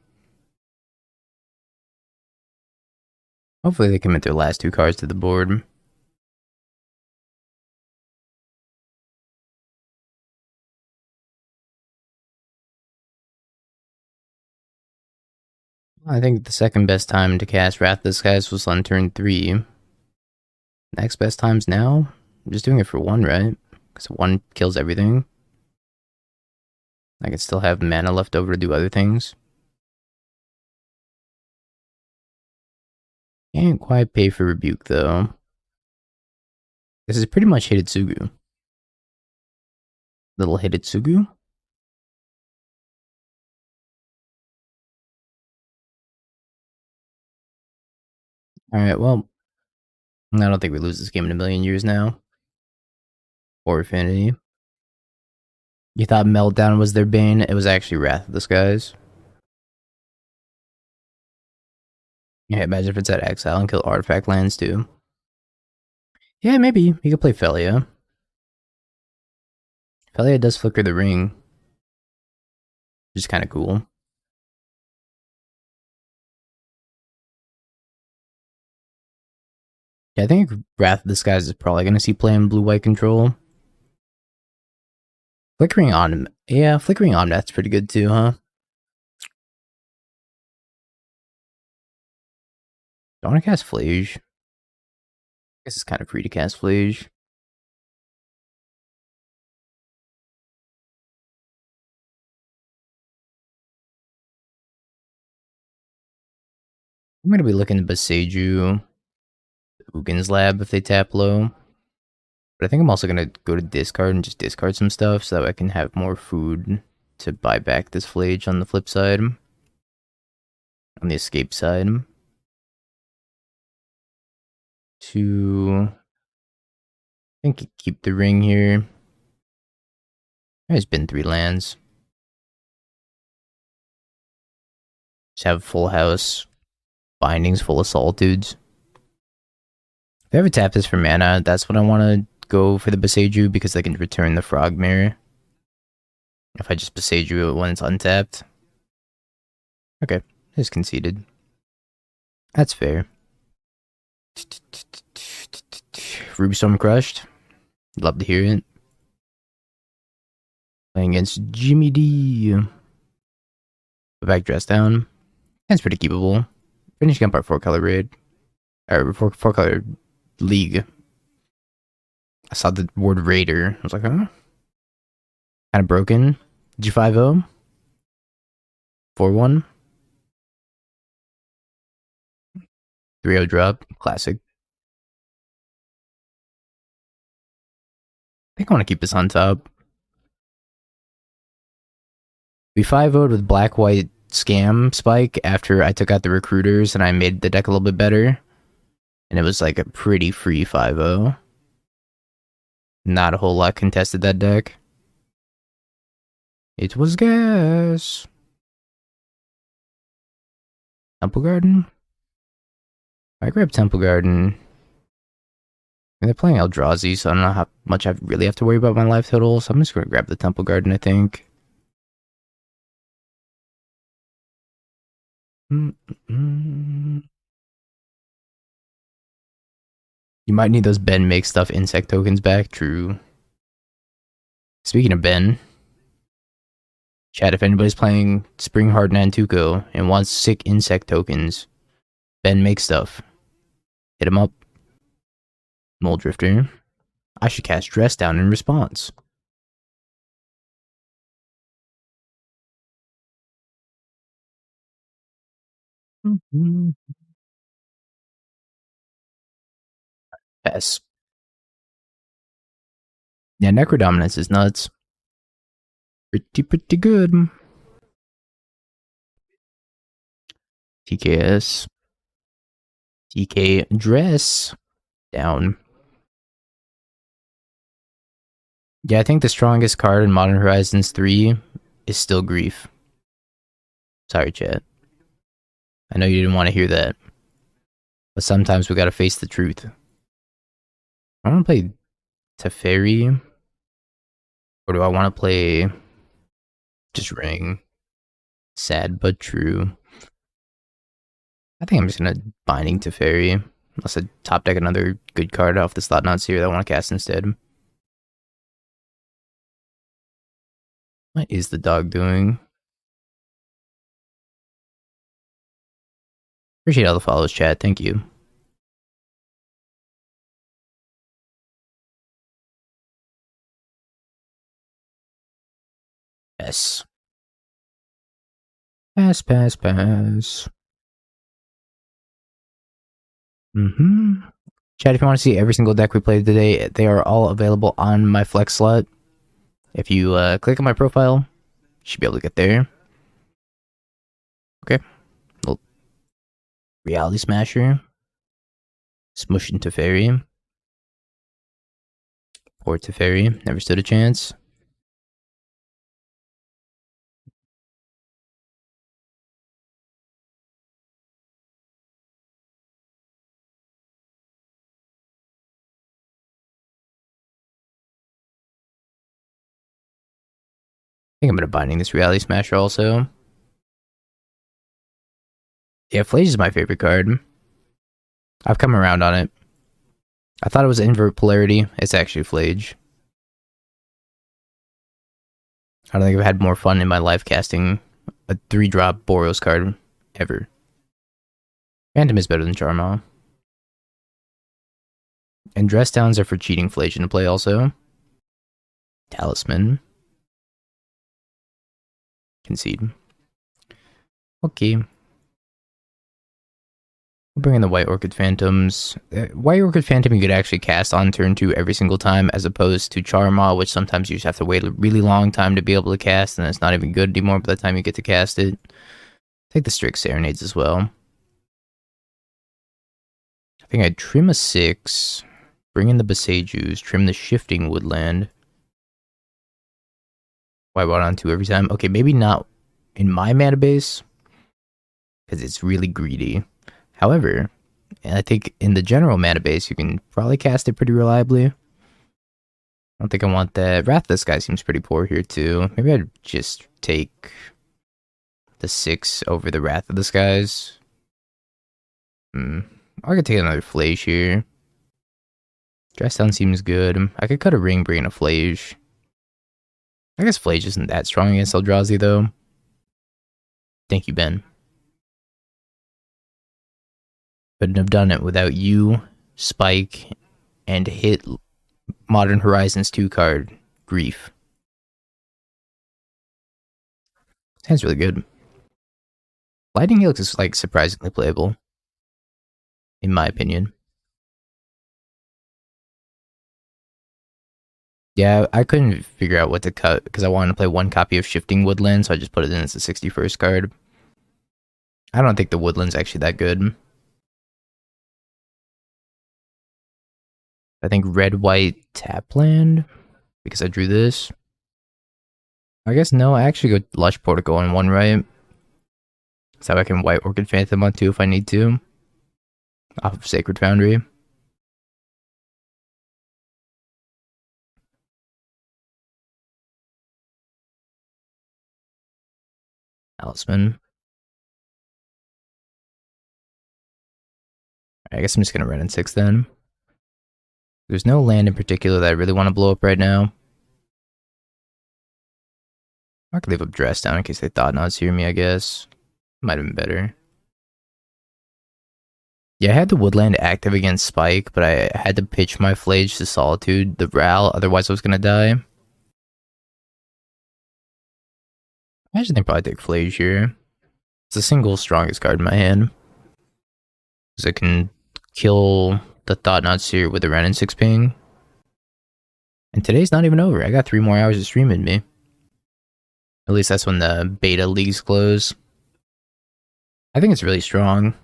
Hopefully they commit their last 2 cards to the board. I think the second best time to cast Wrath Disguise was on turn 3. Next best time's now? I'm just doing it for 1, right? Because 1 kills everything. I can still have mana left over to do other things. Can't quite pay for Rebuke, though. This is pretty much Hidetsugu. Little Hidetsugu? Alright, well, I don't think we lose this game in a million years now. Or Affinity. You thought Meltdown was their bane? It was actually Wrath of the Skies. Yeah, imagine if it's at Exile and kill artifact lands too. Yeah, maybe. You could play Felia. Felia does flicker the ring. Which is kind of cool. Yeah, I think Wrath of the Skies is probably going to see play in blue-white control. Flickering on, yeah, Flickering on that's pretty good too, huh? Don't want to cast Flage. I guess it's kind of free to cast Flage. I'm going to be looking at Boseiju, Ugin's Lab if they tap low. But I think I'm also going to go to discard and just discard some stuff so that I can have more food to buy back this Flage on the flip side. On the escape side. To, I think, keep the ring here. There's been 3 lands. Just have full house. Bindings full of solitudes. If I ever tap this for mana, that's when I want to go for the Boseiju because I can return the Frogmare. If I just Boseiju it when it's untapped. Okay, it's conceded. That's fair. Rubystorm Crushed. Love to hear it. Playing against Jimmy D. Back dress down. That's pretty keepable. Finishing up our 4-color raid. Or 4-color league. I saw the word raider. I was like, huh? Kind of broken. G5-0. 4-1. 3-0 drop. Classic. I think I want to keep this on top. We 5-0'd with black-white scam spike after I took out the recruiters and I made the deck a little bit better. And it was like a pretty free 5-0. Not a whole lot contested that deck. It was gas. Temple Garden? I grab Temple Garden. And they're playing Eldrazi, so I don't know how much I really have to worry about my life total. So I'm just going to grab the Temple Garden, I think. You might need those Ben Make Stuff insect tokens back. True. Speaking of Ben, chat, if anybody's playing Springheart Nantuko and wants sick insect tokens, Ben Make Stuff. Hit him up. Mole Drifter. I should cast Dress Down in response. Pass. Yeah, Necrodominance is nuts. Pretty good. TKS. TK Dress. Down. Yeah, I think the strongest card in Modern Horizons 3 is still Grief. Sorry, chat. I know you didn't want to hear that. But sometimes we gotta face the truth. I want to play Teferi, or do I want to play just Ring? Sad but true. I think I'm just gonna Binding Teferi. Unless I top deck another good card off this Thought-Knot Seer that I want to cast instead. What is the dog doing? Appreciate all the follows, chat. Thank you. Yes. Pass, pass, pass. Chat, if you want to see every single deck we played today, they are all available on my Flex slot. If you click on my profile, you should be able to get there. Okay. Little Reality Smasher. Smushing Teferi. Poor Teferi. Never stood a chance. I think I'm going to Binding this Reality Smasher also. Yeah, Flage is my favorite card. I've come around on it. I thought it was Invert Polarity. It's actually Flage. I don't think I've had more fun in my life casting a 3-drop Boros card ever. Phantom is better than Charmaw. And Dress Downs are for cheating Flage into play also. Talisman. Concede. Okay. We'll bring in the White Orchid Phantoms. White Orchid Phantom you could actually cast on turn 2 every single time, as opposed to Charmaw, which sometimes you just have to wait a really long time to be able to cast, and it's not even good anymore by the time you get to cast it. Take the Strix Serenades as well. I think I'd trim a 6, bring in the Besejus, trim the Shifting Woodland. Wipe out on 2 every time. Okay, maybe not in my mana base, because it's really greedy. However, I think in the general mana base, you can probably cast it pretty reliably. I don't think I want that. Wrath of the Sky seems pretty poor here too. Maybe I'd just take the 6 over the Wrath of the Skies. I could take another Flage here. Dress Down seems good. I could cut a Ring, bring in a Flage. I guess Flage isn't that strong against Eldrazi though. Thank you, Ben. Couldn't have done it without you, Spike, and hit Modern Horizons 2 card, Grief. Sounds really good. Lightning Helix is like surprisingly playable, in my opinion. Yeah, I couldn't figure out what to cut because I wanted to play one copy of Shifting Woodland, so I just put it in as the 61st card. I don't think the Woodland's actually that good. I think red, white, tap land, because I drew this. I guess no, I actually go Lush Portico on one right. So I can White Orchid Phantom on 2 if I need to. Off of Sacred Foundry. Talisman. I guess I'm just gonna run in 6 then. There's no land in particular that I really want to blow up right now. I could leave up Dress Down in case they thought not to hear me, I guess. Might have been better. Yeah, I had the Woodland active against Spike, but I had to pitch my Flage to Solitude, the Ral, otherwise I was gonna die. I imagine they probably take Flage here. It's the single strongest card in my hand. Because it can kill the Thought-Knot Seer with a Ren and 6 ping. And today's not even over. I got 3 more hours of stream in me. At least that's when the beta leagues close. I think it's really strong.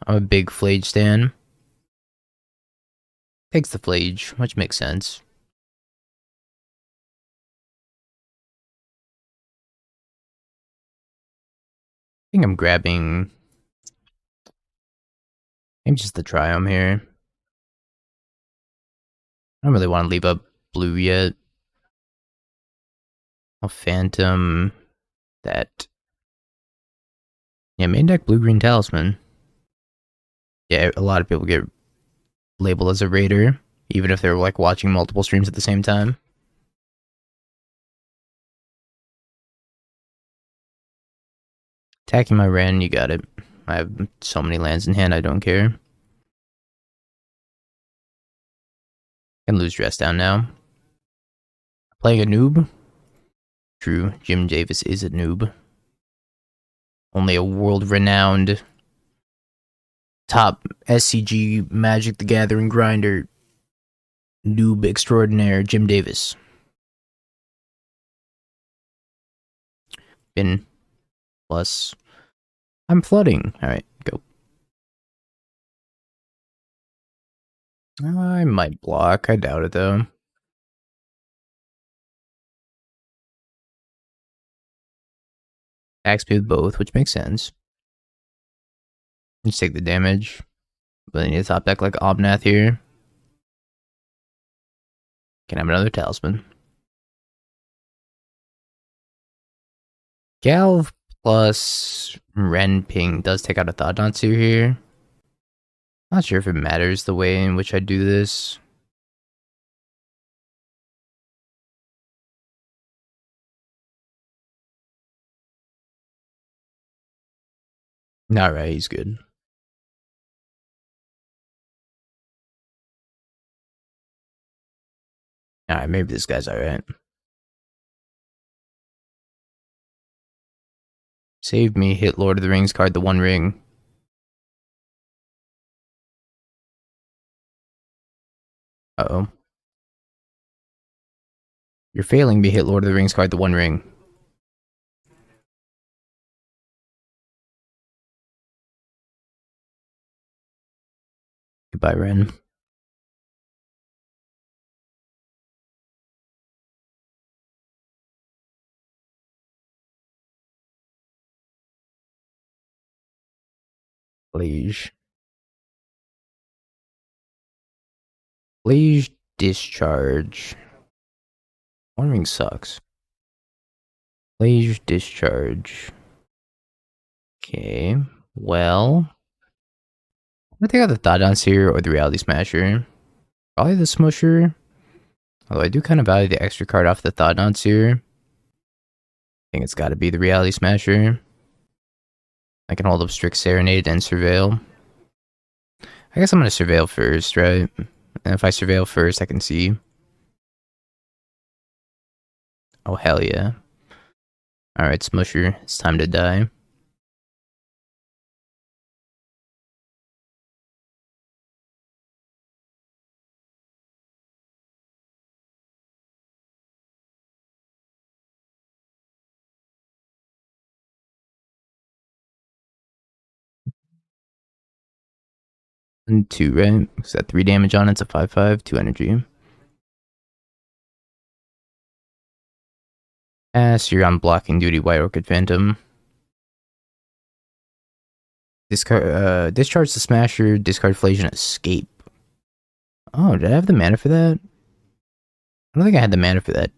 I'm a big Flage stan. Takes the Flage, which makes sense. I think I'm grabbing Maybe just the Triumph here. I don't really want to leave up blue yet. I'll Phantom that. Yeah, main deck blue-green Talisman. Yeah, a lot of people get labeled as a raider, even if they're like watching multiple streams at the same time. Attacking my Ren, you got it. I have so many lands in hand, I don't care. Can lose dress down now. Playing a noob? True, Jim Davis is a noob. Only a world-renowned top SCG Magic the Gathering grinder noob extraordinaire Jim Davis. Been plus. I'm flooding. Alright, go. I might block. I doubt it though. Axe with both, which makes sense. Just take the damage. But I need to top deck like Obnath here. Can have another Talisman. Galv plus Ren Ping does take out a Thought Dancer here. Not sure if it matters the way in which I do this. Alright, he's good. Alright, maybe this guy's alright. Save me, hit Lord of the Rings card, the One Ring. Uh-oh. You're failing me, hit Lord of the Rings card, the One Ring. Goodbye, Ren. Please. Please discharge. One Ring sucks. Please discharge. Okay, well. I think I got the Thought Dancer here or the Reality Smasher. Probably the Smusher. Although I do kind of value the extra card off the Thought Dancer. I think it's got to be the Reality Smasher. I can hold up Strict Serenade and Surveil. I guess I'm going to Surveil first, right? And if I Surveil first, I can see. Oh, hell yeah. Alright, Smusher, it's time to die. And 2, right? Is that 3 damage on it? It's a 5/5, 2 energy. Pass, you're on blocking duty, White Orchid Phantom. Discard, discharge the Smasher, discard Flasion, escape. Oh, did I have the mana for that? I don't think I had the mana for that.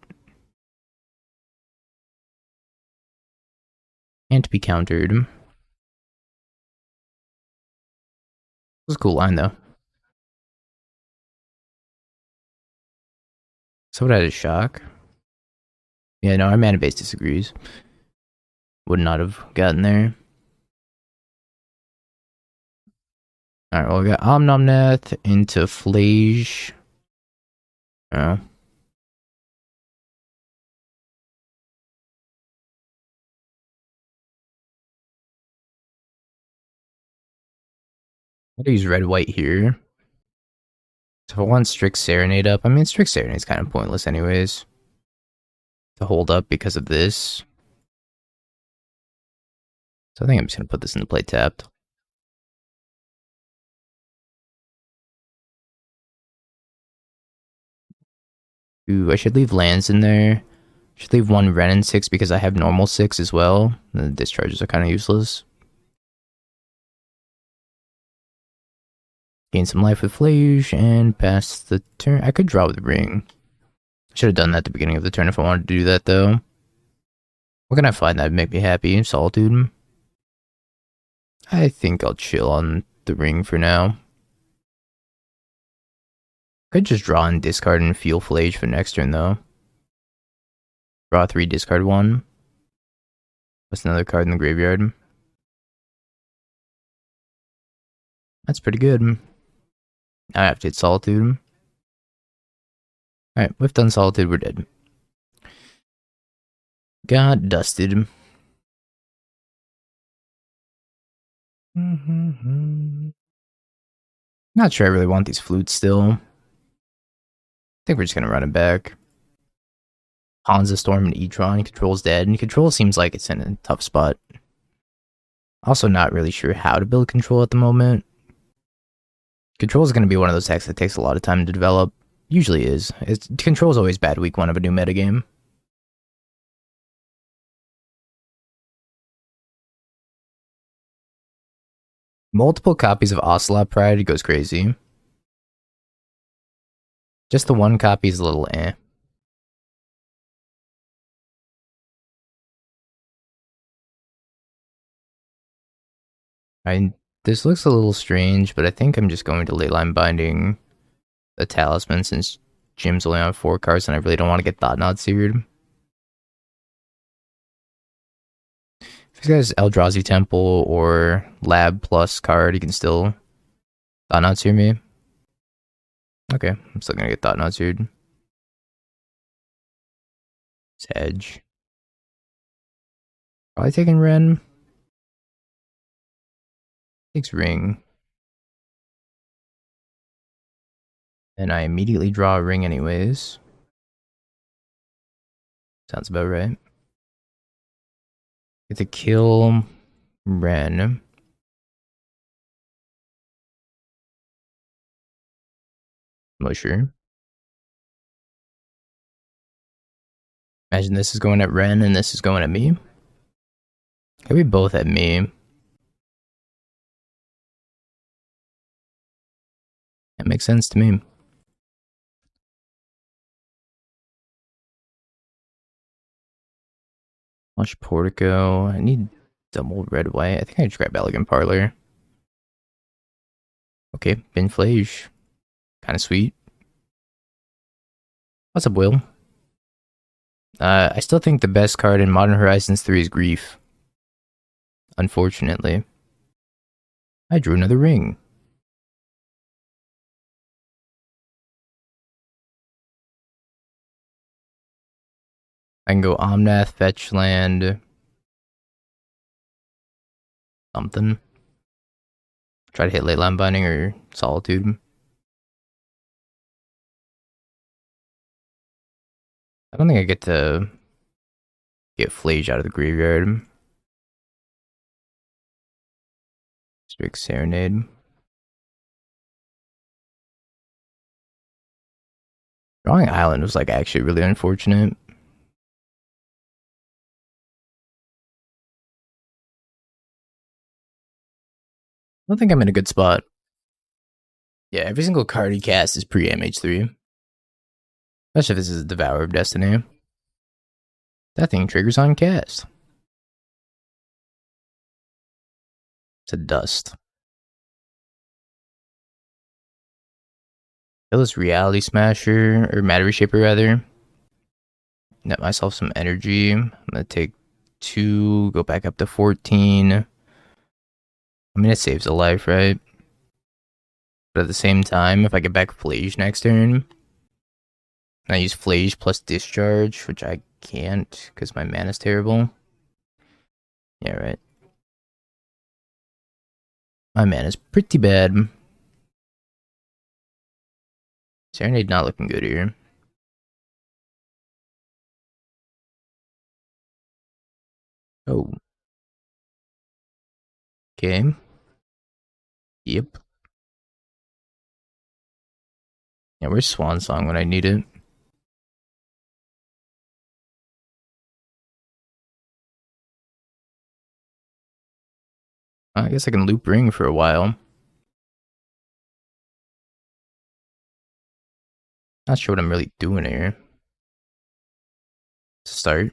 Can't be countered. This was a cool line, though. So what had a shock? Yeah, no, our mana base disagrees. Would not have gotten there. Alright, well, we got Omnomnath into Flage. Oh. I'm gonna use red-white here. So if I want Strict Serenade up, I mean, Strict Serenade's kind of pointless anyways. To hold up because of this. So I think I'm just gonna put this into play tapped. Ooh, I should leave lands in there. Should leave one Ren and 6 because I have normal 6 as well. The discharges are kind of useless. Gain some life with Flage and pass the turn. I could draw with Ring. Should have done that at the beginning of the turn if I wanted to do that, though. What can I find that would make me happy? Solitude? I think I'll chill on the Ring for now. Could just draw and discard and feel Flage for next turn, though. Draw 3, discard 1. What's another card in the graveyard? That's pretty good. Now I have to hit Solitude. Alright, we've done Solitude, we're dead. Got dusted. Not sure I really want these flutes still. I think we're just gonna run it back. Hansa Storm and E-Tron. Control's dead, and Control seems like it's in a tough spot. Also not really sure how to build Control at the moment. Control is going to be one of those decks that takes a lot of time to develop. Usually is. Control is always bad week 1 of a new metagame. Multiple copies of Ocelot Pride goes crazy. Just the one copy is a little eh. This looks a little strange, but I think I'm just going to Leyline Binding the Talisman since Jim's only on 4 cards and I really don't want to get Thought-Knot seared. If this guy's Eldrazi Temple or Lab Plus card, you can still Thought-Knot sear me. Okay, I'm still gonna get Thought-Knot seared. Sedge. Probably taking Ren. Takes Ring. And I immediately draw a Ring anyways. Sounds about right. Get to kill Ren. Musher. Imagine this is going at Ren and this is going at me. Could be both at me. That makes sense to me. Launch Portico. I need double red white. I think I just grab Elegant Parlor. Okay, Bin Flage. Kind of sweet. What's up, Will? I still think the best card in Modern Horizons 3 is Grief. Unfortunately. I drew another ring. I can go Omnath, fetch land. Something. Try to hit Leyline Binding or Solitude. I don't think I get to get Flage out of the graveyard. Strict Serenade. Drawing Island was like actually really unfortunate. I don't think I'm in a good spot. Yeah, every single card he casts is pre-MH3. Especially if this is a Devourer of Destiny. That thing triggers on cast. It's a dust. Kill this Reality Smasher, or Matter Reshaper rather. Net myself some energy. I'm gonna take 2, go back up to 14. I mean, it saves a life, right? But at the same time, if I get back Flage next turn, and I use Flage plus Discharge, which I can't because my mana's terrible. Yeah, right. My mana's pretty bad. Serenade not looking good here. Oh. Okay. Yep. Yeah, where's Swan Song when I need it? I guess I can loop Ring for a while. Not sure what I'm really doing here. To start.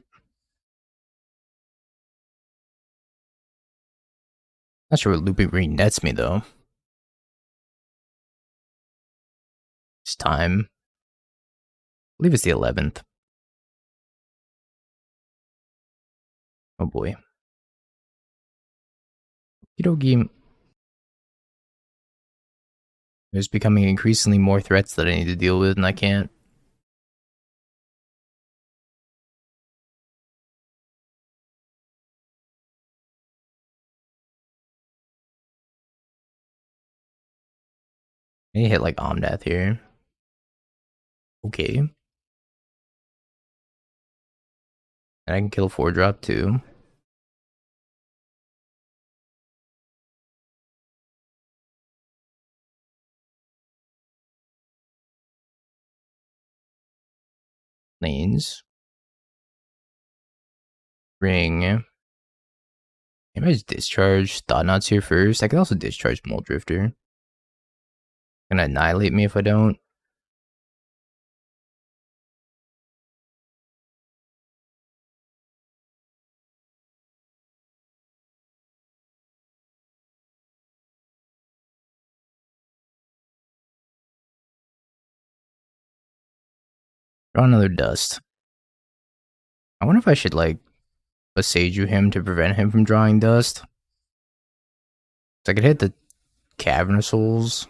Not sure what looping green nets me though. It's time. I believe it's the 11th. Oh boy. Hidogi. There's becoming increasingly more threats that I need to deal with, and I can't. I need to hit like Omnath here. Okay. And I can kill 4-drop too. Lanes. Ring. Maybe I just discharge Thought-Knots here first. I could also discharge Moldrifter. Gonna annihilate me if I don't. Draw another dust. I wonder if I should like Asaju him to prevent him from drawing dust. So I could hit the Cavern of Souls.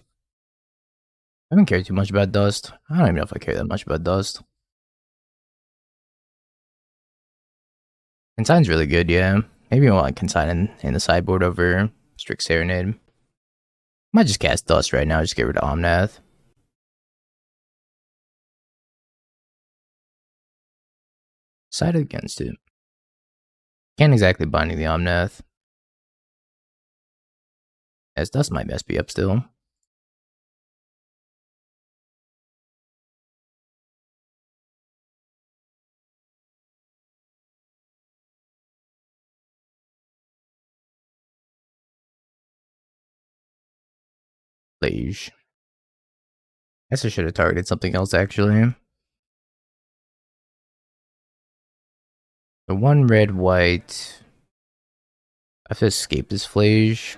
I don't care too much about dust. I don't even know if I care that much about dust. Consign's really good, yeah. Maybe I want Consign in the sideboard over Strict Serenade. Might just cast Dust right now, just get rid of Omnath. Side against it. Can't exactly binding the Omnath. As Dust might best be up still. Lage. Guess I should have targeted something else actually. The one red white. I have to escape this Flage.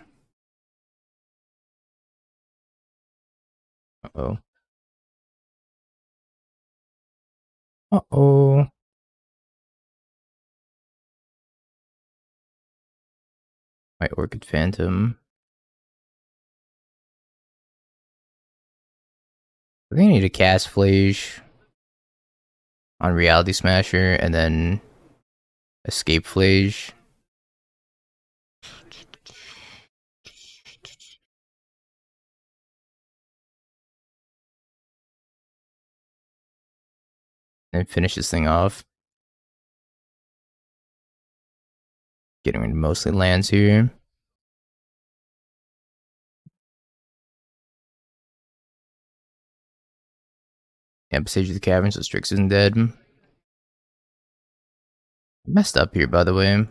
Uh-oh. Uh-oh. My Orchid Phantom. I think I need to cast Flage on Reality Smasher and then escape Flage. And finish this thing off. Getting rid of mostly lands here. Yeah, Sage of the Cavern, so Strix isn't dead. Messed up here, by the way.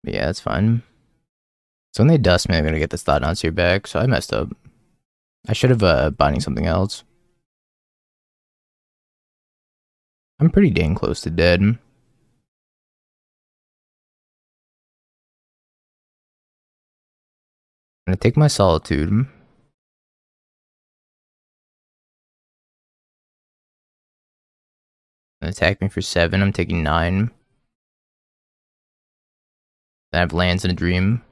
But yeah, that's fine. So when they dust me, I'm gonna get this Thought-Knots here back, so I messed up. I should have binding something else. I'm pretty dang close to dead. I'm gonna take my Solitude. Attack me for 7, I'm taking 9. Then I have lands in a dream.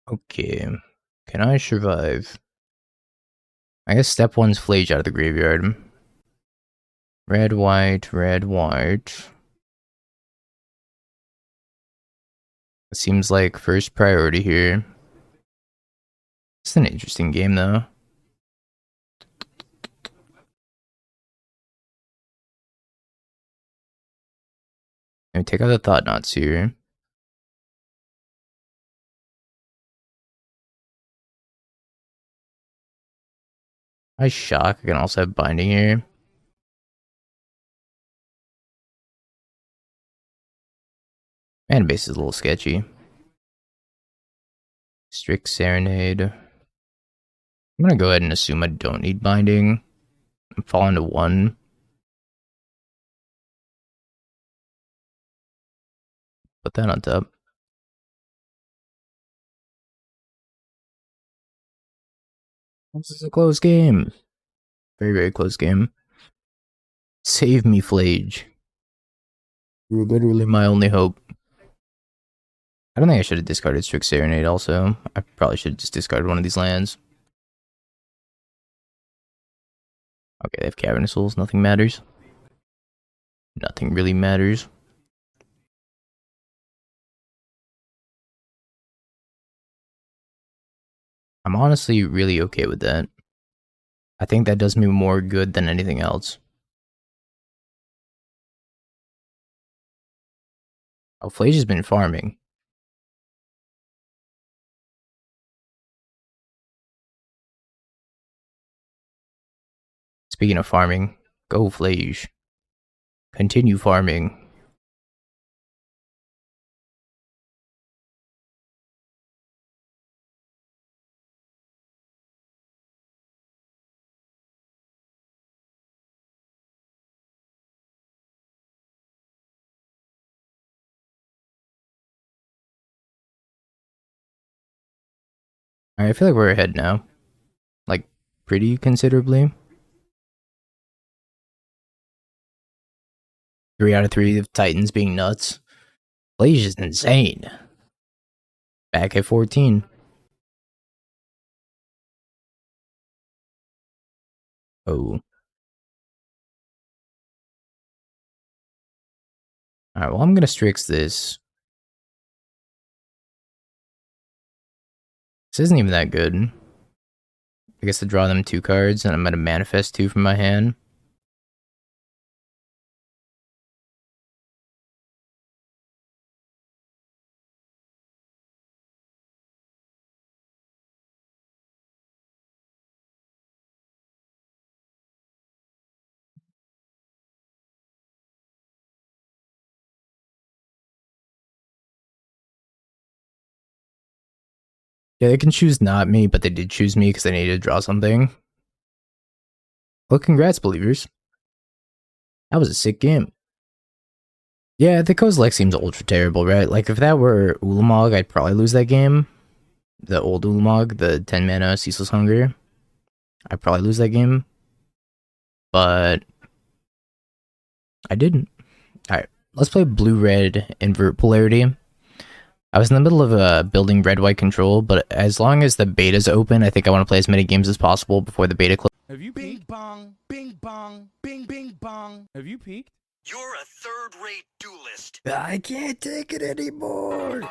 Okay. Can I survive? I guess step 1's Flage out of the graveyard. Red, white, red, white. It seems like first priority here. It's an interesting game though. Let me take out the Thought-Knots here. I shock. I can also have binding here. And base is a little sketchy. Strict Serenade. I'm gonna go ahead and assume I don't need binding. I'm falling to 1. Put that on top. This is a close game. Very, very close game. Save me, Flage. You're literally my only hope. I don't think I should have discarded Strict Serenade also. I probably should have just discarded one of these lands. Okay, they have Cavernous Souls. Nothing matters. Nothing really matters. I'm honestly really okay with that. I think that does me more good than anything else. Oh, Flage has been farming. Speaking of farming, go Flage. Continue farming. Alright, I feel like we're ahead now. Like, pretty considerably. 3 out of 3 of Titans being nuts. Flage is insane. Back at 14. Oh. Alright, well, I'm gonna Strix this. This isn't even that good. I guess to draw them 2 cards, and I'm gonna manifest 2 from my hand. Yeah, they can choose not me, but they did choose me because they needed to draw something. Well, congrats, believers. That was a sick game. Yeah, the Kozilek seems ultra terrible, right? Like, if that were Ulamog, I'd probably lose that game. The old Ulamog, the 10 mana Ceaseless Hunger. I'd probably lose that game. But I didn't. Alright, let's play blue-red invert polarity. I was in the middle of building red-white control, but as long as the beta's open, I think I want to play as many games as possible before the beta closes. Have you peeked? Bing bong, bing bong, bing bing bong. Have you peeked? You're a third-rate duelist. I can't take it anymore.